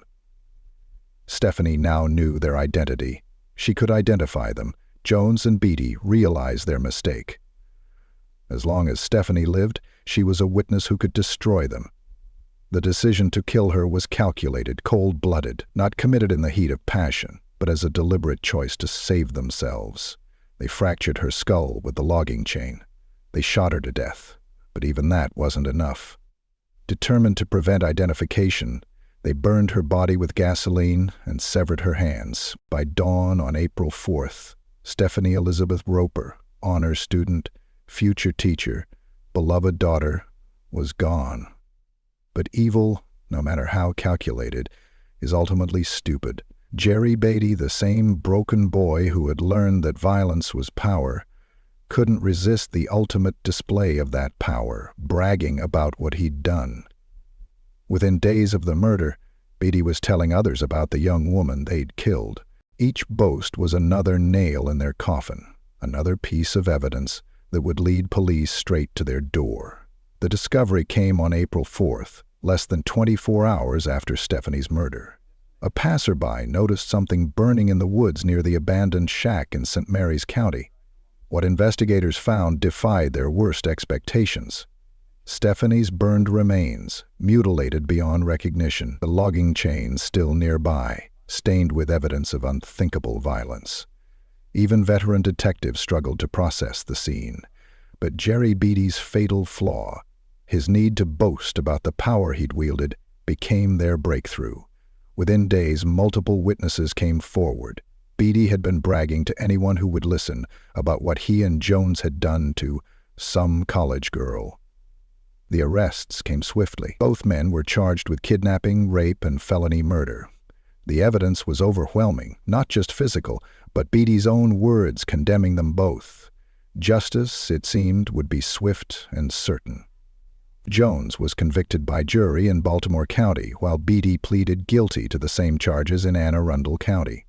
Stephanie now knew their identity. She could identify them. Jones and Beatty realized their mistake. As long as Stephanie lived, she was a witness who could destroy them. The decision to kill her was calculated, cold-blooded, not committed in the heat of passion, but as a deliberate choice to save themselves. They fractured her skull with the logging chain. They shot her to death, but even that wasn't enough. Determined to prevent identification, they burned her body with gasoline and severed her hands. By dawn on April 4th, Stephanie Elizabeth Roper, honor student, future teacher, beloved daughter, was gone. But evil, no matter how calculated, is ultimately stupid. Jerry Beatty, the same broken boy who had learned that violence was power, couldn't resist the ultimate display of that power, bragging about what he'd done. Within days of the murder, Beatty was telling others about the young woman they'd killed. Each boast was another nail in their coffin, another piece of evidence that would lead police straight to their door. The discovery came on April 4th, less than 24 hours after Stephanie's murder. A passerby noticed something burning in the woods near the abandoned shack in St. Mary's County. What investigators found defied their worst expectations. Stephanie's burned remains, mutilated beyond recognition, the logging chain still nearby, stained with evidence of unthinkable violence. Even veteran detectives struggled to process the scene. But Jerry Beatty's fatal flaw, his need to boast about the power he'd wielded, became their breakthrough. Within days, multiple witnesses came forward. Beatty had been bragging to anyone who would listen about what he and Jones had done to some college girl. The arrests came swiftly. Both men were charged with kidnapping, rape, and felony murder. The evidence was overwhelming, not just physical, but Beatty's own words condemning them both. Justice, it seemed, would be swift and certain. Jones was convicted by jury in Baltimore County, while Beatty pleaded guilty to the same charges in Anne Arundel County.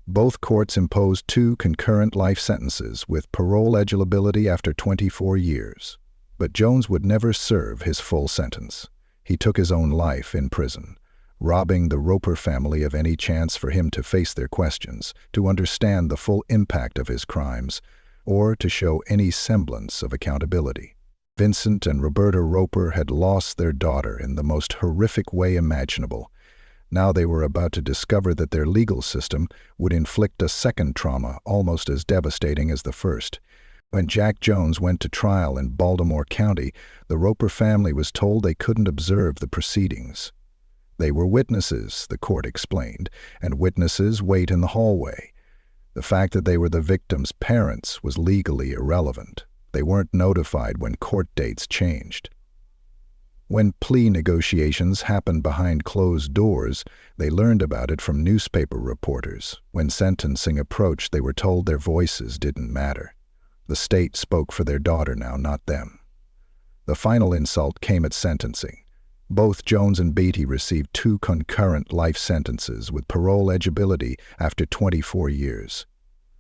Both courts imposed 2 concurrent life sentences with parole eligibility after 24 years. But Jones would never serve his full sentence. He took his own life in prison, robbing the Roper family of any chance for him to face their questions, to understand the full impact of his crimes, or to show any semblance of accountability. Vincent and Roberta Roper had lost their daughter in the most horrific way imaginable. Now they were about to discover that their legal system would inflict a second trauma almost as devastating as the first. When Jack Jones went to trial in Baltimore County, the Roper family was told they couldn't observe the proceedings. They were witnesses, the court explained, and witnesses wait in the hallway. The fact that they were the victim's parents was legally irrelevant. They weren't notified when court dates changed. When plea negotiations happened behind closed doors, they learned about it from newspaper reporters. When sentencing approached, they were told their voices didn't matter. The state spoke for their daughter now, not them. The final insult came at sentencing. Both Jones and Beatty received 2 concurrent life sentences with parole eligibility after 24 years.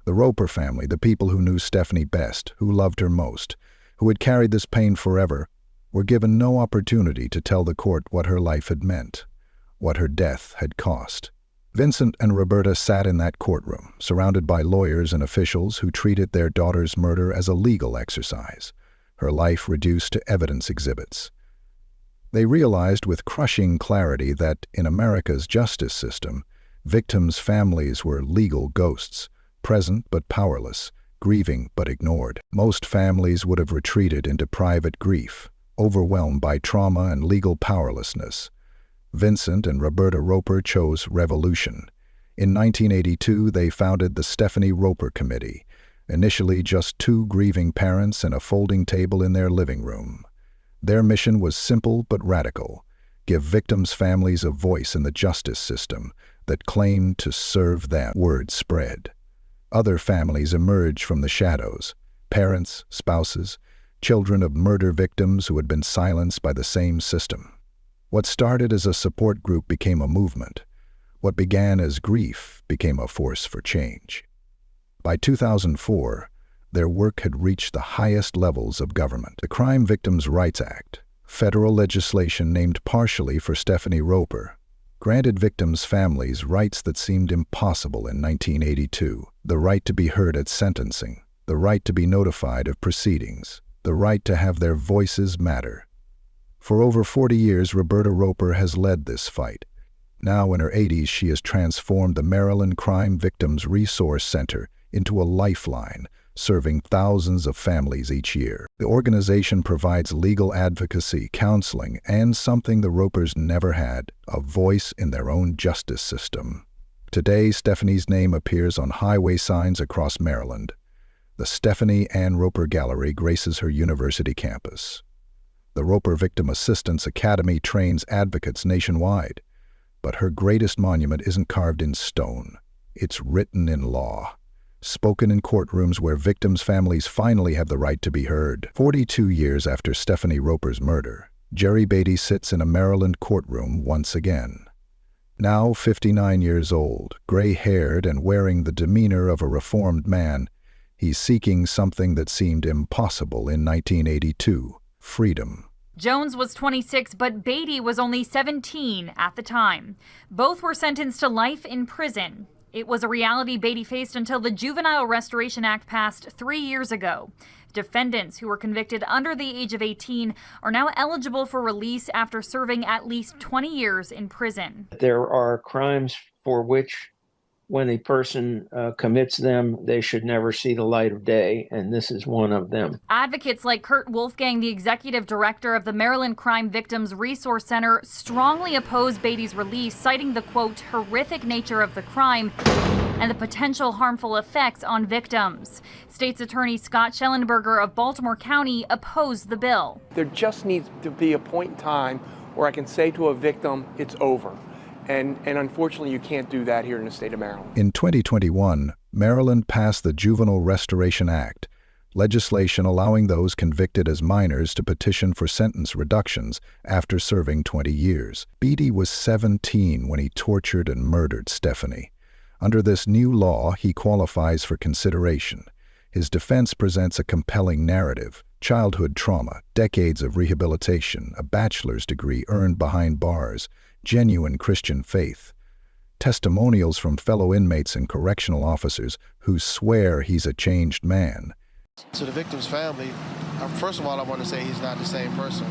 The Roper family, the people who knew Stephanie best, who loved her most, who had carried this pain forever, were given no opportunity to tell the court what her life had meant, what her death had cost. Vincent and Roberta sat in that courtroom, surrounded by lawyers and officials who treated their daughter's murder as a legal exercise, her life reduced to evidence exhibits. They realized with crushing clarity that in America's justice system, victims' families were legal ghosts, present but powerless, grieving but ignored. Most families would have retreated into private grief, overwhelmed by trauma and legal powerlessness. Vincent and Roberta Roper chose revolution. In 1982, they founded the Stephanie Roper Committee, initially just 2 grieving parents and a folding table in their living room. Their mission was simple but radical: give victims' families a voice in the justice system that claimed to serve them. Word spread. Other families emerged from the shadows: parents, spouses, children of murder victims who had been silenced by the same system. What started as a support group became a movement. What began as grief became a force for change. By 2004, their work had reached the highest levels of government. The Crime Victims' Rights Act, federal legislation named partially for Stephanie Roper, granted victims' families rights that seemed impossible in 1982. The right to be heard at sentencing, the right to be notified of proceedings, the right to have their voices matter. For over 40 years, Roberta Roper has led this fight. Now in her 80s, she has transformed the Maryland Crime Victims Resource Center into a lifeline, serving thousands of families each year. The organization provides legal advocacy, counseling, and something the Ropers never had: a voice in their own justice system. Today, Stephanie's name appears on highway signs across Maryland. The Stephanie Ann Roper Gallery graces her university campus. The Roper Victim Assistance Academy trains advocates nationwide. But her greatest monument isn't carved in stone. It's written in law, spoken in courtrooms where victims' families finally have the right to be heard. 42 years after Stephanie Roper's murder, Jerry Beatty sits in a Maryland courtroom once again. Now 59 years old, gray-haired and wearing the demeanor of a reformed man, he's seeking something that seemed impossible in 1982, freedom. Jones was 26, but Beatty was only 17 at the time. Both were sentenced to life in prison. It was a reality Beatty faced until the Juvenile Restoration Act passed 3 years ago. Defendants who were convicted under the age of 18 are now eligible for release after serving at least 20 years in prison. There are crimes for which, when a person commits them, they should never see the light of day, and this is one of them. Advocates like Kurt Wolfgang, the executive director of the Maryland Crime Victims Resource Center, strongly oppose Beatty's release, citing the, quote, horrific nature of the crime and the potential harmful effects on victims. State's Attorney Scott Schellenberger of Baltimore County opposed the bill. There just needs to be a point in time where I can say to a victim, it's over. And unfortunately, you can't do that here in the state of Maryland. In 2021, Maryland passed the Juvenile Restoration Act, legislation allowing those convicted as minors to petition for sentence reductions after serving 20 years. Beatty was 17 when he tortured and murdered Stephanie. Under this new law, he qualifies for consideration. His defense presents a compelling narrative: childhood trauma, decades of rehabilitation, a bachelor's degree earned behind bars, genuine Christian faith, testimonials from fellow inmates and correctional officers who swear he's a changed man. To the victim's family, first of all, I want to say he's not the same person.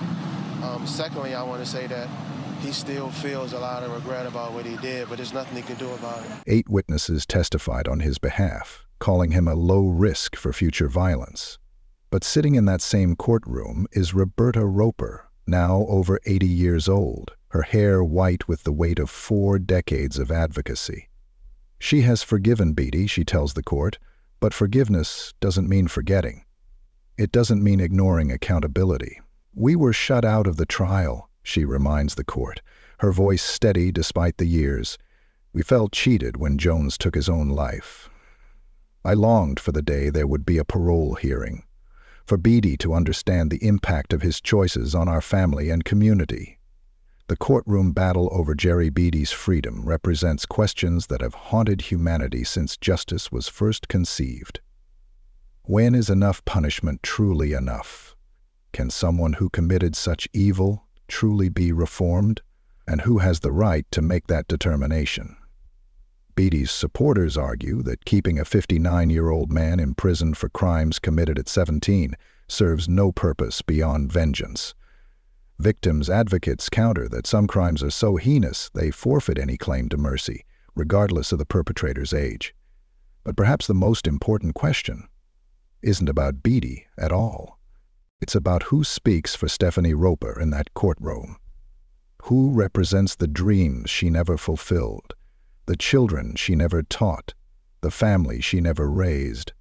Secondly, I want to say that he still feels a lot of regret about what he did, but there's nothing he can do about it. 8 witnesses testified on his behalf, calling him a low risk for future violence. But sitting in that same courtroom is Roberta Roper, now over 80 years old, her hair white with the weight of 4 decades of advocacy. She has forgiven Beatty, she tells the court, but forgiveness doesn't mean forgetting. It doesn't mean ignoring accountability. We were shut out of the trial, she reminds the court, her voice steady despite the years. We felt cheated when Jones took his own life. I longed for the day there would be a parole hearing, for Beatty to understand the impact of his choices on our family and community. The courtroom battle over Jerry Beatty's freedom represents questions that have haunted humanity since justice was first conceived. When is enough punishment truly enough? Can someone who committed such evil truly be reformed? And who has the right to make that determination? Beatty's supporters argue that keeping a 59-year-old man imprisoned for crimes committed at 17 serves no purpose beyond vengeance. Victims' advocates counter that some crimes are so heinous they forfeit any claim to mercy, regardless of the perpetrator's age. But perhaps the most important question isn't about Beatty at all. It's about who speaks for Stephanie Roper in that courtroom. Who represents the dreams she never fulfilled, the children she never taught, the family she never raised?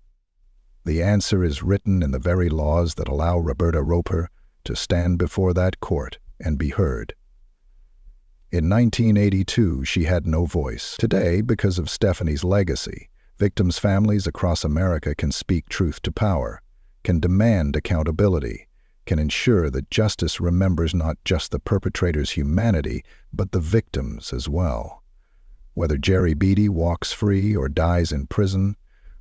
The answer is written in the very laws that allow Roberta Roper to stand before that court and be heard. In 1982, she had no voice. Today, because of Stephanie's legacy, victims' families across America can speak truth to power, can demand accountability, can ensure that justice remembers not just the perpetrator's humanity, but the victims as well. Whether Jerry Beatty walks free or dies in prison,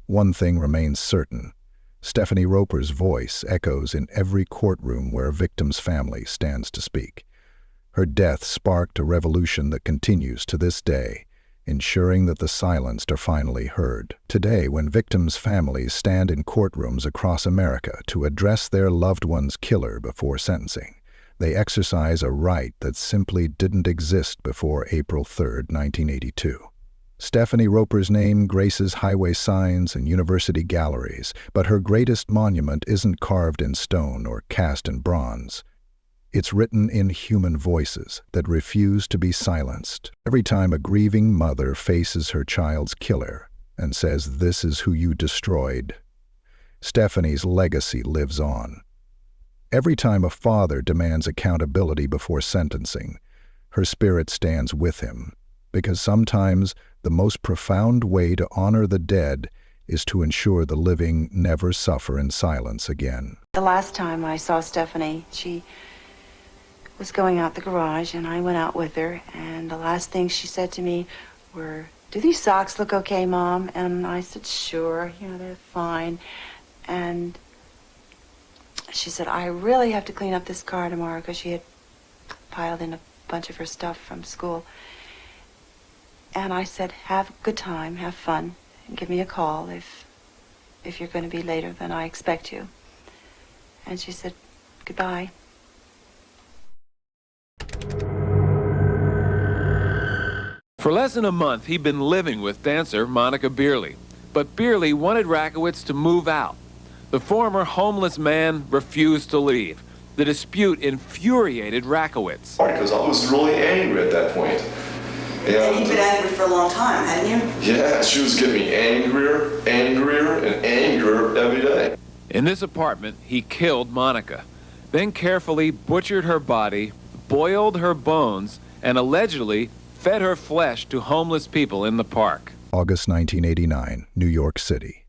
one thing remains certain: Stephanie Roper's voice echoes in every courtroom where a victim's family stands to speak. Her death sparked a revolution that continues to this day, ensuring that the silenced are finally heard. Today, when victims' families stand in courtrooms across America to address their loved one's killer before sentencing, they exercise a right that simply didn't exist before April 3, 1982. Stephanie Roper's name graces highway signs and university galleries, but her greatest monument isn't carved in stone or cast in bronze. It's written in human voices that refuse to be silenced. Every time a grieving mother faces her child's killer and says, "This is who you destroyed," Stephanie's legacy lives on. Every time a father demands accountability before sentencing, her spirit stands with him, because sometimes the most profound way to honor the dead is to ensure the living never suffer in silence again. The last time I saw Stephanie, she was going out the garage, and I went out with her, and the last thing she said to me were, "Do these socks look okay, Mom?" And I said, "Sure, they're fine." And she said, "I really have to clean up this car tomorrow," because she had piled in a bunch of her stuff from school. And I said, "Have a good time, have fun, and give me a call if you're going to be later than I expect you." And she said, "Goodbye." For less than a month, he'd been living with dancer Monica Beerley. But Beerley wanted Rakowitz to move out. The former homeless man refused to leave. The dispute infuriated Rakowitz. Because I was really angry at that point. And you've been angry for a long time, hadn't you? Yeah, she was getting me angrier, and angrier every day. In this apartment, he killed Monica, then carefully butchered her body, boiled her bones, and allegedly fed her flesh to homeless people in the park. August 1989, New York City.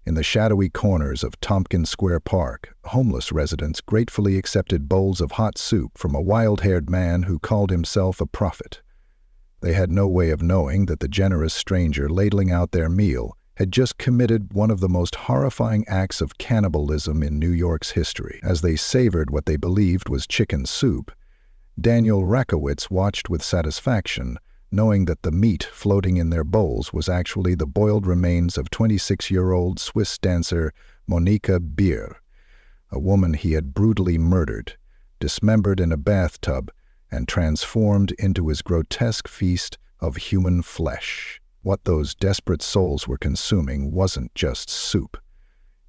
In the shadowy corners of Tompkins Square Park, homeless residents gratefully accepted bowls of hot soup from a wild-haired man who called himself a prophet. They had no way of knowing that the generous stranger ladling out their meal had just committed one of the most horrifying acts of cannibalism in New York's history. As they savored what they believed was chicken soup, Daniel Rakowitz watched with satisfaction, knowing that the meat floating in their bowls was actually the boiled remains of 26-year-old Swiss dancer Monika Beer, a woman he had brutally murdered, dismembered in a bathtub, and transformed into his grotesque feast of human flesh. What those desperate souls were consuming wasn't just soup.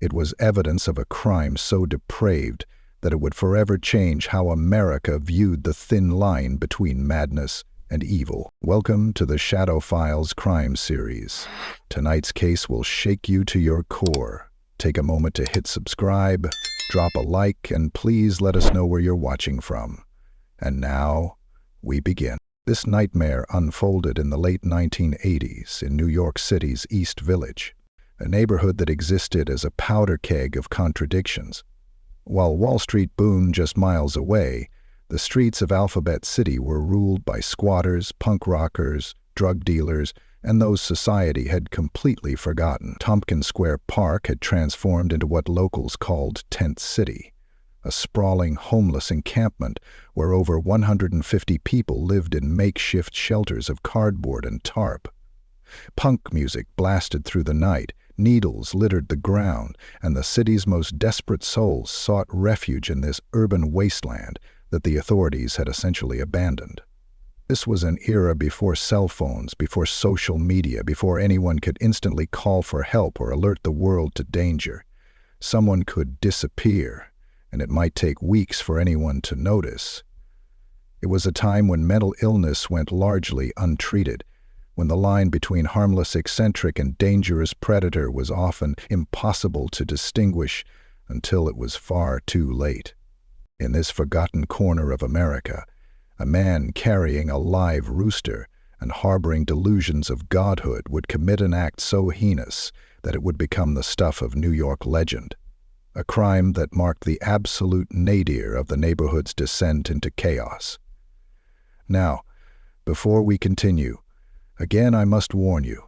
It was evidence of a crime so depraved that it would forever change how America viewed the thin line between madness and evil. Welcome to the Shadow Files crime series. Tonight's case will shake you to your core. Take a moment to hit subscribe, drop a like, and please let us know where you're watching from. And now, we begin. This nightmare unfolded in the late 1980s in New York City's East Village, a neighborhood that existed as a powder keg of contradictions. While Wall Street boomed just miles away, the streets of Alphabet City were ruled by squatters, punk rockers, drug dealers, and those society had completely forgotten. Tompkins Square Park had transformed into what locals called Tent City, a sprawling homeless encampment where over 150 people lived in makeshift shelters of cardboard and tarp. Punk music blasted through the night, needles littered the ground, and the city's most desperate souls sought refuge in this urban wasteland that the authorities had essentially abandoned. This was an era before cell phones, before social media, before anyone could instantly call for help or alert the world to danger. Someone could disappear, and it might take weeks for anyone to notice. It was a time when mental illness went largely untreated, when the line between harmless eccentric and dangerous predator was often impossible to distinguish until it was far too late. In this forgotten corner of America, a man carrying a live rooster and harboring delusions of godhood would commit an act so heinous that it would become the stuff of New York legend, a crime that marked the absolute nadir of the neighborhood's descent into chaos. Now, before we continue, again I must warn you,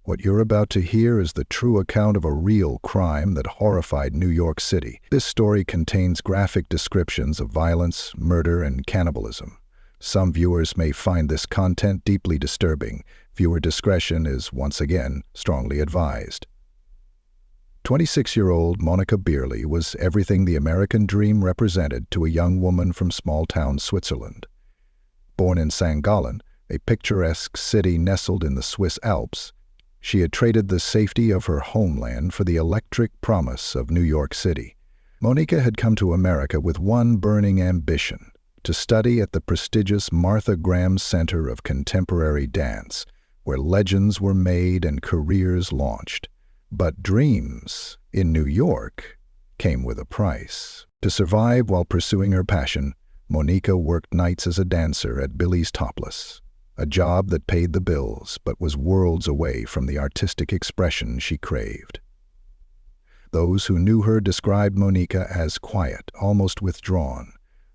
what you're about to hear is the true account of a real crime that horrified New York City. This story contains graphic descriptions of violence, murder, and cannibalism. Some viewers may find this content deeply disturbing. Viewer discretion is, once again, strongly advised. 26-year-old Monika Beerley was everything the American dream represented to a young woman from small-town Switzerland. Born in St. Gallen, a picturesque city nestled in the Swiss Alps, she had traded the safety of her homeland for the electric promise of New York City. Monika had come to America with one burning ambition: to study at the prestigious Martha Graham Center of Contemporary Dance, where legends were made and careers launched. But dreams, in New York, came with a price. To survive while pursuing her passion, Monika worked nights as a dancer at Billy's Topless, a job that paid the bills but was worlds away from the artistic expression she craved. Those who knew her described Monika as quiet, almost withdrawn,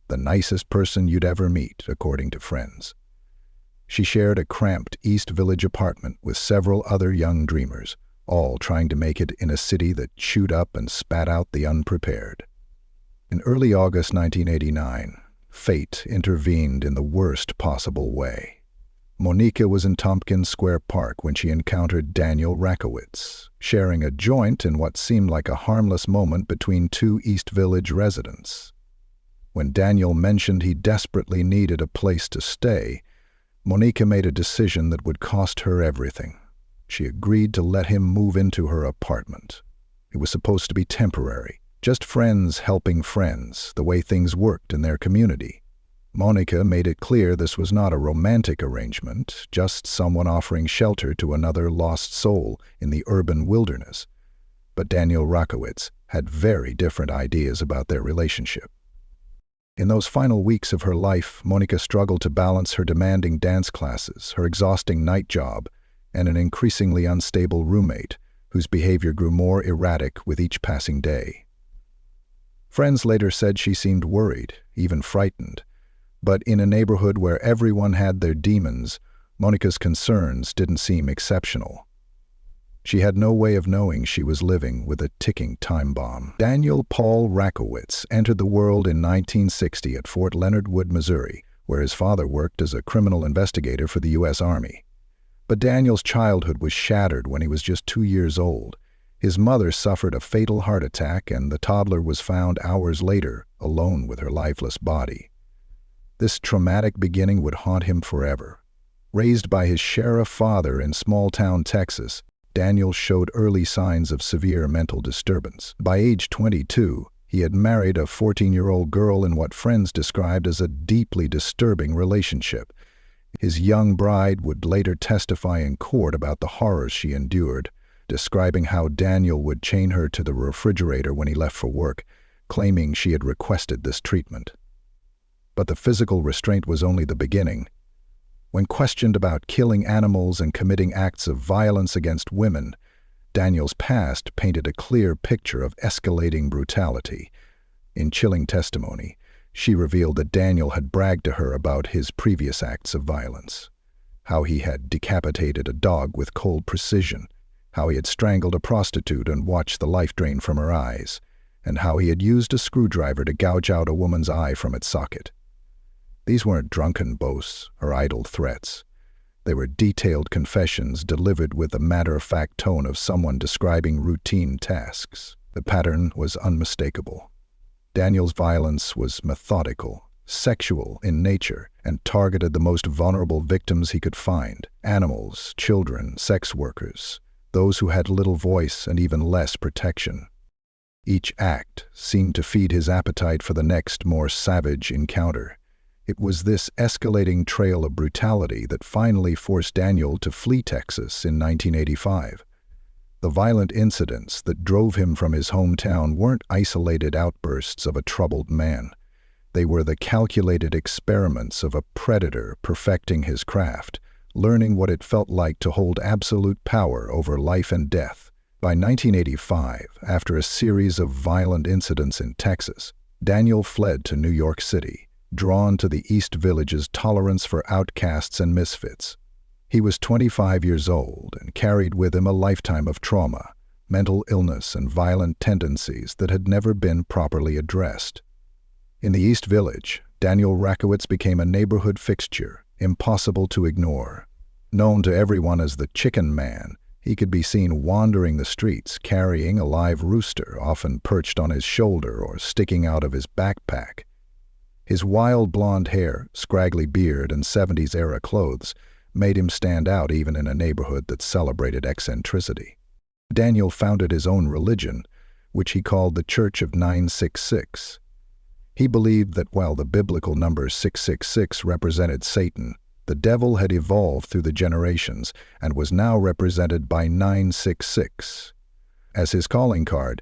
the nicest person you'd ever meet, according to friends. She shared a cramped East Village apartment with several other young dreamers, all trying to make it in a city that chewed up and spat out the unprepared. In early August 1989, fate intervened in the worst possible way. Monica was in Tompkins Square Park when she encountered Daniel Rakowitz, sharing a joint in what seemed like a harmless moment between two East Village residents. When Daniel mentioned he desperately needed a place to stay, Monica made a decision that would cost her everything. She agreed to let him move into her apartment. It was supposed to be temporary, just friends helping friends, the way things worked in their community. Monica made it clear this was not a romantic arrangement, just someone offering shelter to another lost soul in the urban wilderness. But Daniel Rakowitz had very different ideas about their relationship. In those final weeks of her life, Monica struggled to balance her demanding dance classes, her exhausting night job, and an increasingly unstable roommate whose behavior grew more erratic with each passing day. Friends later said she seemed worried, even frightened. But in a neighborhood where everyone had their demons, Monica's concerns didn't seem exceptional. She had no way of knowing she was living with a ticking time bomb. Daniel Paul Rakowitz entered the world in 1960 at Fort Leonard Wood, Missouri, where his father worked as a criminal investigator for the U.S. Army. But Daniel's childhood was shattered when he was just 2 years old. His mother suffered a fatal heart attack, and the toddler was found hours later, alone with her lifeless body. This traumatic beginning would haunt him forever. Raised by his sheriff father in small-town Texas, Daniel showed early signs of severe mental disturbance. By age 22, he had married a 14-year-old girl in what friends described as a deeply disturbing relationship. His young bride would later testify in court about the horrors she endured, describing how Daniel would chain her to the refrigerator when he left for work, claiming she had requested this treatment. But the physical restraint was only the beginning. When questioned about killing animals and committing acts of violence against women, Daniel's past painted a clear picture of escalating brutality. In chilling testimony, she revealed that Daniel had bragged to her about his previous acts of violence, how he had decapitated a dog with cold precision, how he had strangled a prostitute and watched the life drain from her eyes, and how he had used a screwdriver to gouge out a woman's eye from its socket. These weren't drunken boasts or idle threats. They were detailed confessions delivered with the matter-of-fact tone of someone describing routine tasks. The pattern was unmistakable. Daniel's violence was methodical, sexual in nature, and targeted the most vulnerable victims he could find: animals, children, sex workers, those who had little voice and even less protection. Each act seemed to feed his appetite for the next, more savage encounter. It was this escalating trail of brutality that finally forced Daniel to flee Texas in 1985. The violent incidents that drove him from his hometown weren't isolated outbursts of a troubled man. They were the calculated experiments of a predator perfecting his craft, learning what it felt like to hold absolute power over life and death. By 1985, after a series of violent incidents in Texas, Daniel fled to New York City, drawn to the East Village's tolerance for outcasts and misfits. He was 25 years old and carried with him a lifetime of trauma, mental illness, and violent tendencies that had never been properly addressed. In the East Village, Daniel Rakowitz became a neighborhood fixture, impossible to ignore. Known to everyone as the Chicken Man, he could be seen wandering the streets carrying a live rooster, often perched on his shoulder or sticking out of his backpack. His wild blonde hair, scraggly beard, and 70s-era clothes made him stand out even in a neighborhood that celebrated eccentricity. Daniel founded his own religion, which he called the Church of 966. He believed that while the biblical number 666 represented Satan, the devil had evolved through the generations and was now represented by 966. As his calling card,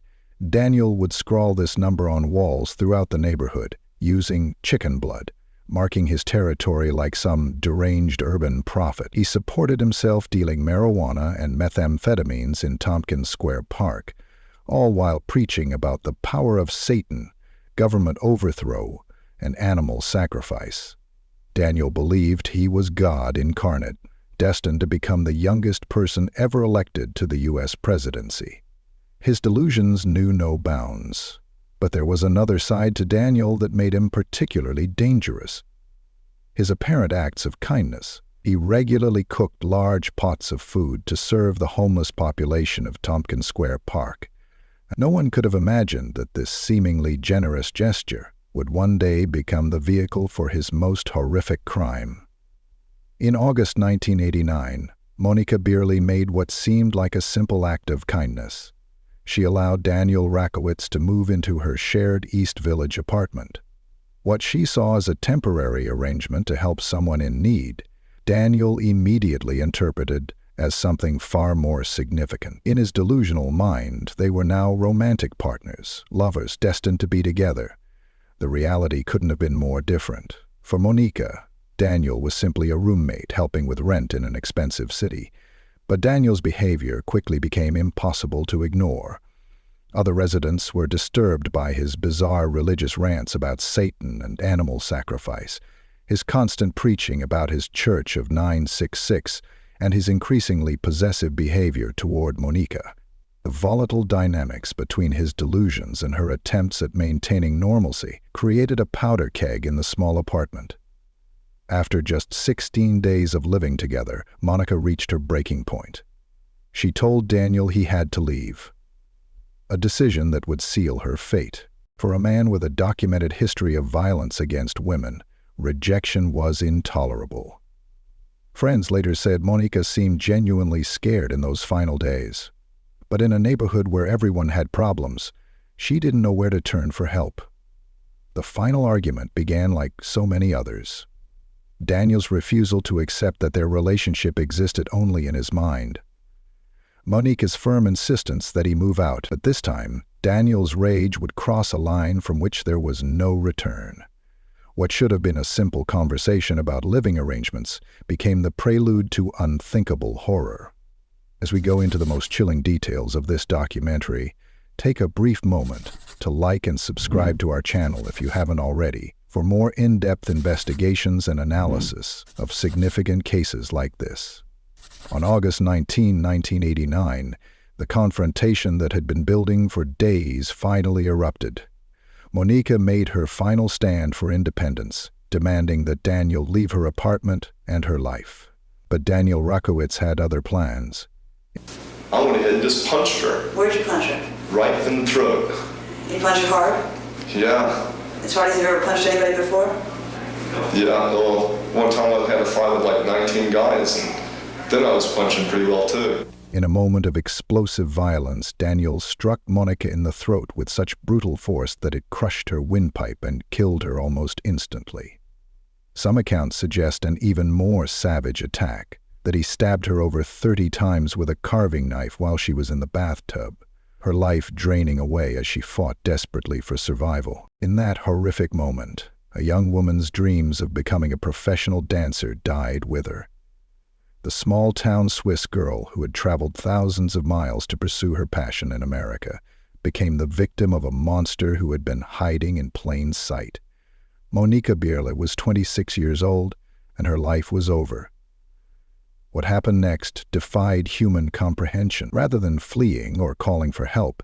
Daniel would scrawl this number on walls throughout the neighborhood, using chicken blood, marking his territory like some deranged urban prophet. He supported himself dealing marijuana and methamphetamines in Tompkins Square Park, all while preaching about the power of Satan, government overthrow, and animal sacrifice. Daniel believed he was God incarnate, destined to become the youngest person ever elected to the U.S. presidency. His delusions knew no bounds. But there was another side to Daniel that made him particularly dangerous. His apparent acts of kindness. He regularly cooked large pots of food to serve the homeless population of Tompkins Square Park. No one could have imagined that this seemingly generous gesture would one day become the vehicle for his most horrific crime. In August 1989, Monica Beerley made what seemed like a simple act of kindness. She allowed Daniel Rakowitz to move into her shared East Village apartment. What she saw as a temporary arrangement to help someone in need, Daniel immediately interpreted as something far more significant. In his delusional mind, they were now romantic partners, lovers destined to be together. The reality couldn't have been more different. For Monica, Daniel was simply a roommate helping with rent in an expensive city. But Daniel's behavior quickly became impossible to ignore. Other residents were disturbed by his bizarre religious rants about Satan and animal sacrifice, his constant preaching about his Church of 966, and his increasingly possessive behavior toward Monica. The volatile dynamics between his delusions and her attempts at maintaining normalcy created a powder keg in the small apartment. After just 16 days of living together, Monica reached her breaking point. She told Daniel he had to leave. A decision that would seal her fate. For a man with a documented history of violence against women, rejection was intolerable. Friends later said Monica seemed genuinely scared in those final days. But in a neighborhood where everyone had problems, she didn't know where to turn for help. The final argument began like so many others. Daniel's refusal to accept that their relationship existed only in his mind. Monica's firm insistence that he move out, but this time, Daniel's rage would cross a line from which there was no return. What should have been a simple conversation about living arrangements became the prelude to unthinkable horror. As we go into the most chilling details of this documentary, take a brief moment to like and subscribe to our channel if you haven't already, for more in-depth investigations and analysis of significant cases like this. On August 19, 1989, the confrontation that had been building for days finally erupted. Monica made her final stand for independence, demanding that Daniel leave her apartment and her life. But Daniel Rakowitz had other plans. I went ahead and just punched her. Where'd you punch her? Right in the throat. You punch her hard? Yeah. As hard as you've ever punched anybody before? Yeah, well, one time I had a fight with like 19 guys, and then I was punching pretty well too. In a moment of explosive violence, Daniel struck Monica in the throat with such brutal force that it crushed her windpipe and killed her almost instantly. Some accounts suggest an even more savage attack, that he stabbed her over 30 times with a carving knife while she was in the bathtub, her life draining away as she fought desperately for survival. In that horrific moment, a young woman's dreams of becoming a professional dancer died with her. The small-town Swiss girl who had traveled thousands of miles to pursue her passion in America became the victim of a monster who had been hiding in plain sight. Monica Beerley was 26 years old, and her life was over. What happened next defied human comprehension. Rather than fleeing or calling for help,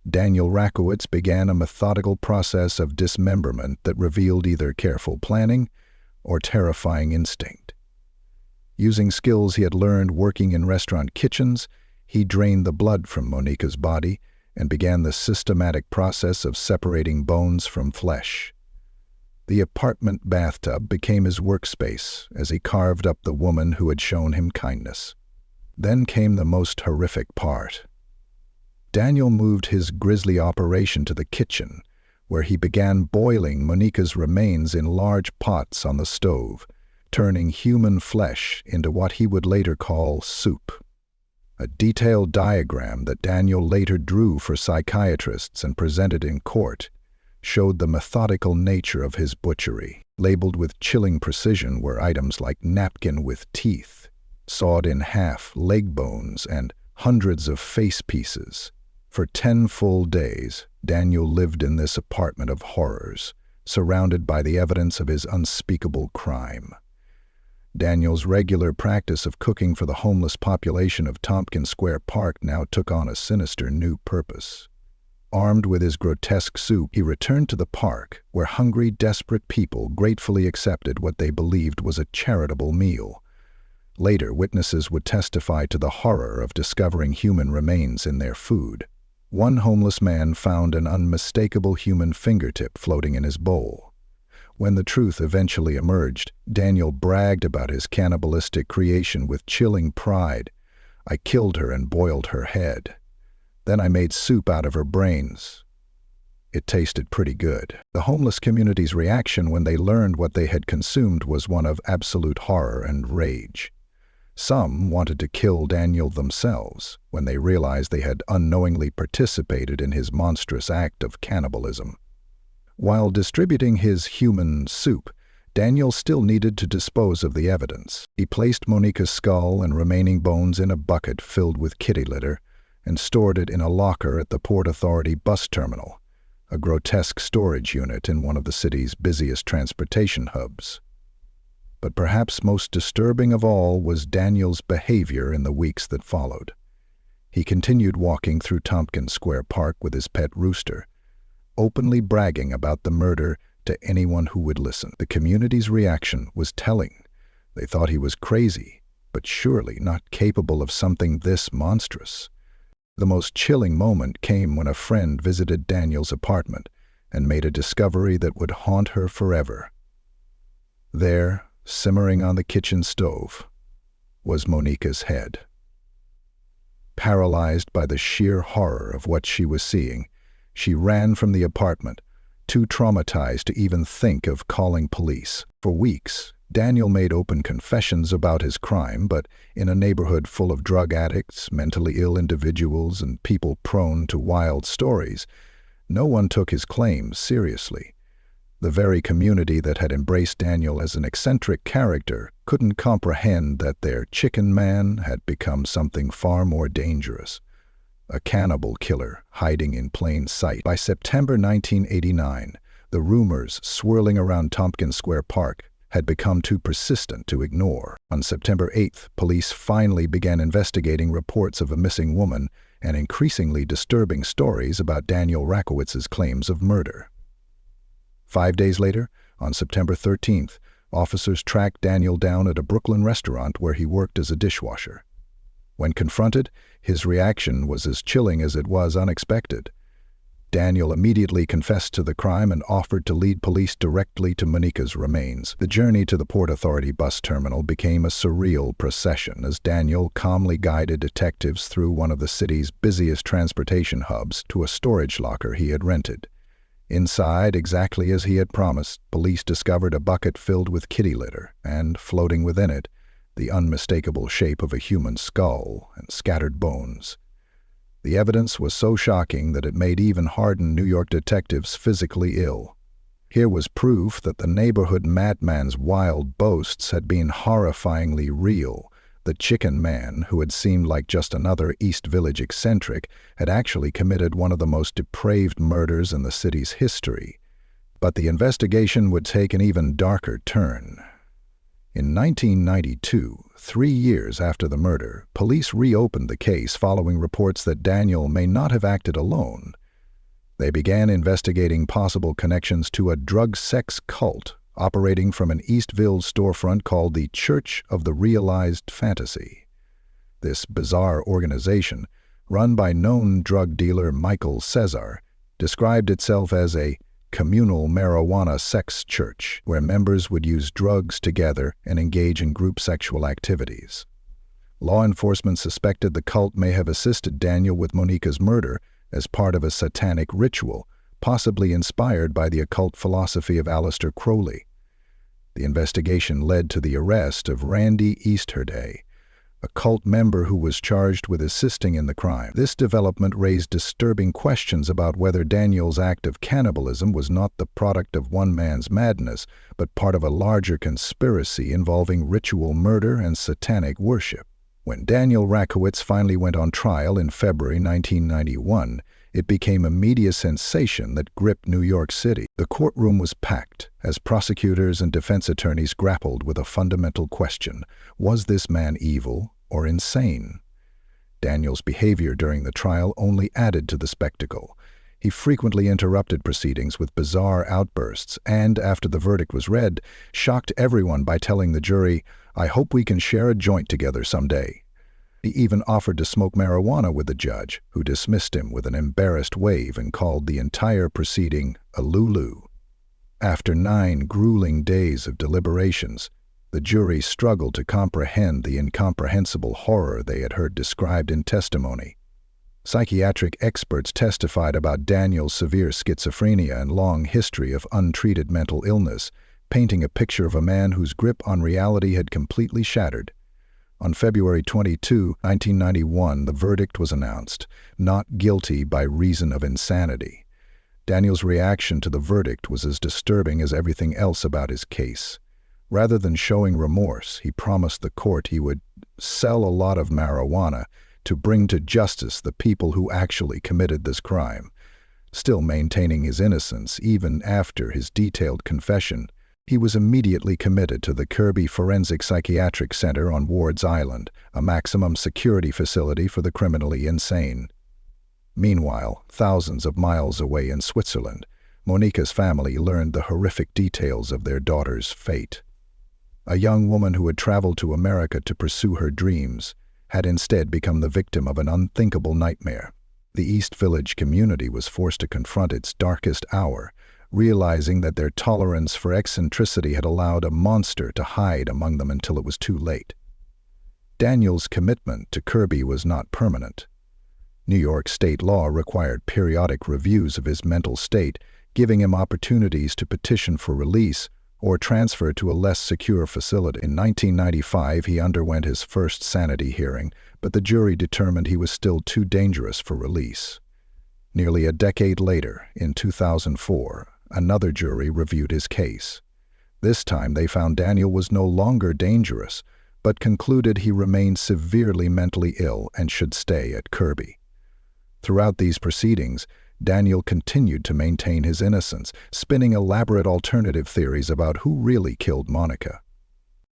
Daniel Rakowitz began a methodical process of dismemberment that revealed either careful planning or terrifying instinct. Using skills he had learned working in restaurant kitchens, he drained the blood from Monica's body and began the systematic process of separating bones from flesh. The apartment bathtub became his workspace as he carved up the woman who had shown him kindness. Then came the most horrific part. Daniel moved his grisly operation to the kitchen, where he began boiling Monica's remains in large pots on the stove, turning human flesh into what he would later call soup. A detailed diagram that Daniel later drew for psychiatrists and presented in court showed the methodical nature of his butchery. Labeled with chilling precision were items like napkin with teeth, sawed in half leg bones, and hundreds of face pieces. For 10 full days, Daniel lived in this apartment of horrors, surrounded by the evidence of his unspeakable crime. Daniel's regular practice of cooking for the homeless population of Tompkins Square Park now took on a sinister new purpose. Armed with his grotesque soup, he returned to the park, where hungry, desperate people gratefully accepted what they believed was a charitable meal. Later, witnesses would testify to the horror of discovering human remains in their food. One homeless man found an unmistakable human fingertip floating in his bowl. When the truth eventually emerged, Daniel bragged about his cannibalistic creation with chilling pride. "I killed her and boiled her head. Then I made soup out of her brains. It tasted pretty good." The homeless community's reaction when they learned what they had consumed was one of absolute horror and rage. Some wanted to kill Daniel themselves when they realized they had unknowingly participated in his monstrous act of cannibalism. While distributing his human soup, Daniel still needed to dispose of the evidence. He placed Monica's skull and remaining bones in a bucket filled with kitty litter and stored it in a locker at the Port Authority bus terminal, a grotesque storage unit in one of the city's busiest transportation hubs. But perhaps most disturbing of all was Daniel's behavior in the weeks that followed. He continued walking through Tompkins Square Park with his pet rooster, openly bragging about the murder to anyone who would listen. The community's reaction was telling. They thought he was crazy, but surely not capable of something this monstrous. The most chilling moment came when a friend visited Daniel's apartment and made a discovery that would haunt her forever. There, simmering on the kitchen stove, was Monica's head. Paralyzed by the sheer horror of what she was seeing, she ran from the apartment, too traumatized to even think of calling police. For weeks, Daniel made open confessions about his crime, but in a neighborhood full of drug addicts, mentally ill individuals, and people prone to wild stories, no one took his claims seriously. The very community that had embraced Daniel as an eccentric character couldn't comprehend that their chicken man had become something far more dangerous, a cannibal killer hiding in plain sight. By September 1989, the rumors swirling around Tompkins Square Park had become too persistent to ignore. On September 8th, police finally began investigating reports of a missing woman and increasingly disturbing stories about Daniel Rakowitz's claims of murder. 5 days later, on September 13th, officers tracked Daniel down at a Brooklyn restaurant where he worked as a dishwasher. When confronted, his reaction was as chilling as it was unexpected. Daniel immediately confessed to the crime and offered to lead police directly to Monica's remains. The journey to the Port Authority bus terminal became a surreal procession as Daniel calmly guided detectives through one of the city's busiest transportation hubs to a storage locker he had rented. Inside, exactly as he had promised, police discovered a bucket filled with kitty litter and, floating within it, the unmistakable shape of a human skull and scattered bones. The evidence was so shocking that it made even hardened New York detectives physically ill. Here was proof that the neighborhood madman's wild boasts had been horrifyingly real. The chicken man, who had seemed like just another East Village eccentric, had actually committed one of the most depraved murders in the city's history. But the investigation would take an even darker turn. In 1992, 3 years after the murder, police reopened the case following reports that Daniel may not have acted alone. They began investigating possible connections to a drug-sex cult operating from an Eastville storefront called the Church of the Realized Fantasy. This bizarre organization, run by known drug dealer Michael Cesar, described itself as a communal marijuana sex church where members would use drugs together and engage in group sexual activities. Law enforcement suspected the cult may have assisted Daniel with Monica's murder as part of a satanic ritual, possibly inspired by the occult philosophy of Aleister Crowley. The investigation led to the arrest of Randy Easterday, a cult member who was charged with assisting in the crime. This development raised disturbing questions about whether Daniel's act of cannibalism was not the product of one man's madness, but part of a larger conspiracy involving ritual murder and satanic worship. When Daniel Rakowitz finally went on trial in February 1991, It became a media sensation that gripped New York City. The courtroom was packed as prosecutors and defense attorneys grappled with a fundamental question: was this man evil or insane? Daniel's behavior during the trial only added to the spectacle. He frequently interrupted proceedings with bizarre outbursts and, after the verdict was read, shocked everyone by telling the jury, "I hope we can share a joint together someday." He even offered to smoke marijuana with the judge, who dismissed him with an embarrassed wave and called the entire proceeding a lulu. After 9 grueling days of deliberations, the jury struggled to comprehend the incomprehensible horror they had heard described in testimony. Psychiatric experts testified about Daniel's severe schizophrenia and long history of untreated mental illness, painting a picture of a man whose grip on reality had completely shattered. On February 22, 1991, the verdict was announced: not guilty by reason of insanity. Daniel's reaction to the verdict was as disturbing as everything else about his case. Rather than showing remorse, he promised the court he would sell a lot of marijuana to bring to justice the people who actually committed this crime. Still maintaining his innocence even after his detailed confession, he was immediately committed to the Kirby Forensic Psychiatric Center on Ward's Island, a maximum security facility for the criminally insane. Meanwhile, thousands of miles away in Switzerland, Monica's family learned the horrific details of their daughter's fate. A young woman who had traveled to America to pursue her dreams had instead become the victim of an unthinkable nightmare. The East Village community was forced to confront its darkest hour, realizing that their tolerance for eccentricity had allowed a monster to hide among them until it was too late. Daniel's commitment to Kirby was not permanent. New York state law required periodic reviews of his mental state, giving him opportunities to petition for release or transfer to a less secure facility. In 1995, he underwent his first sanity hearing, but the jury determined he was still too dangerous for release. Nearly a decade later, in 2004, another jury reviewed his case. This time they found Daniel was no longer dangerous, but concluded he remained severely mentally ill and should stay at Kirby. Throughout these proceedings, Daniel continued to maintain his innocence, spinning elaborate alternative theories about who really killed Monica.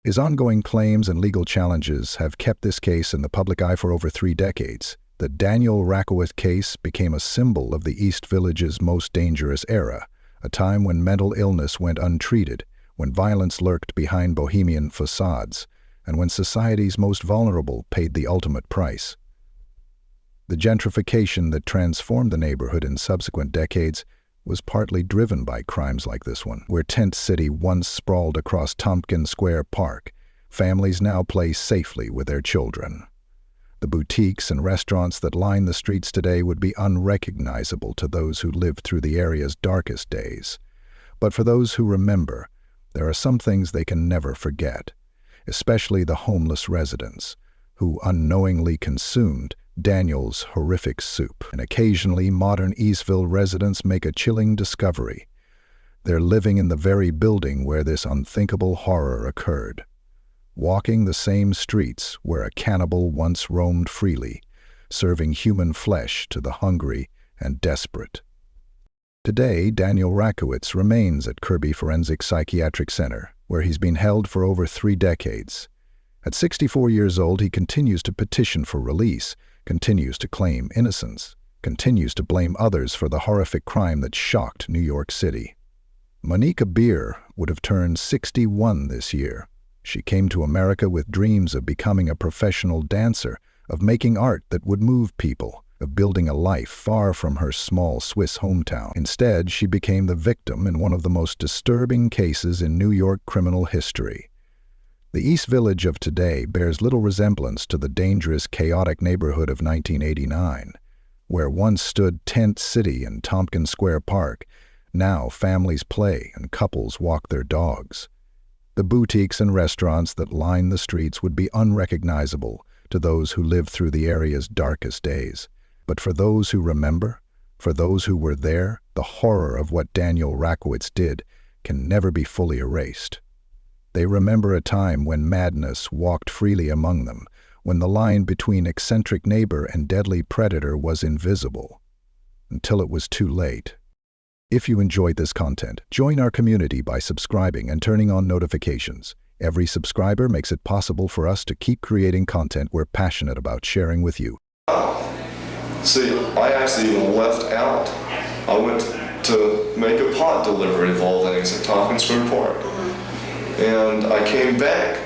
His ongoing claims and legal challenges have kept this case in the public eye for over 3 decades. The Daniel Rakowicz case became a symbol of the East Village's most dangerous era, a time when mental illness went untreated, when violence lurked behind bohemian facades, and when society's most vulnerable paid the ultimate price. The gentrification that transformed the neighborhood in subsequent decades was partly driven by crimes like this one. Where Tent City once sprawled across Tompkins Square Park, families now play safely with their children. The boutiques and restaurants that line the streets today would be unrecognizable to those who lived through the area's darkest days. But for those who remember, there are some things they can never forget, especially the homeless residents, who unknowingly consumed Daniel's horrific soup. And occasionally, modern Eastville residents make a chilling discovery. They're living in the very building where this unthinkable horror occurred, walking the same streets where a cannibal once roamed freely, serving human flesh to the hungry and desperate. Today, Daniel Rakowicz remains at Kirby Forensic Psychiatric Center, where he's been held for over 3 decades. At 64 years old, he continues to petition for release, continues to claim innocence, continues to blame others for the horrific crime that shocked New York City. Monica Beer would have turned 61 this year. She came to America with dreams of becoming a professional dancer, of making art that would move people, of building a life far from her small Swiss hometown. Instead, she became the victim in one of the most disturbing cases in New York criminal history. The East Village of today bears little resemblance to the dangerous, chaotic neighborhood of 1989. Where once stood Tent City and Tompkins Square Park, now families play and couples walk their dogs. The boutiques and restaurants that line the streets would be unrecognizable to those who lived through the area's darkest days. But for those who remember, for those who were there, the horror of what Daniel Rakowicz did can never be fully erased. They remember a time when madness walked freely among them, when the line between eccentric neighbor and deadly predator was invisible. until it was too late. If you enjoyed this content, join our community by subscribing and turning on notifications. Every subscriber makes it possible for us to keep creating content we're passionate about sharing with you. See, I actually even left out. I went to make a pot delivery of all things at Tompkins Square Park. And I came back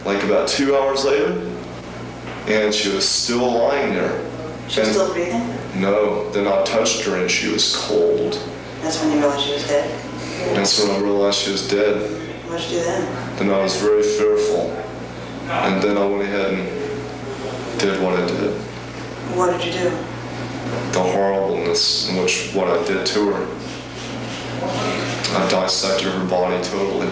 like about 2 hours later, and she was still lying there. She was still breathing? No, then I touched her and she was cold. That's when you realized she was dead? That's when I realized she was dead. What did you do then? Then I was very fearful. And then I went ahead and did what I did. What did you do? The horribleness in which what I did to her. I dissected her body totally.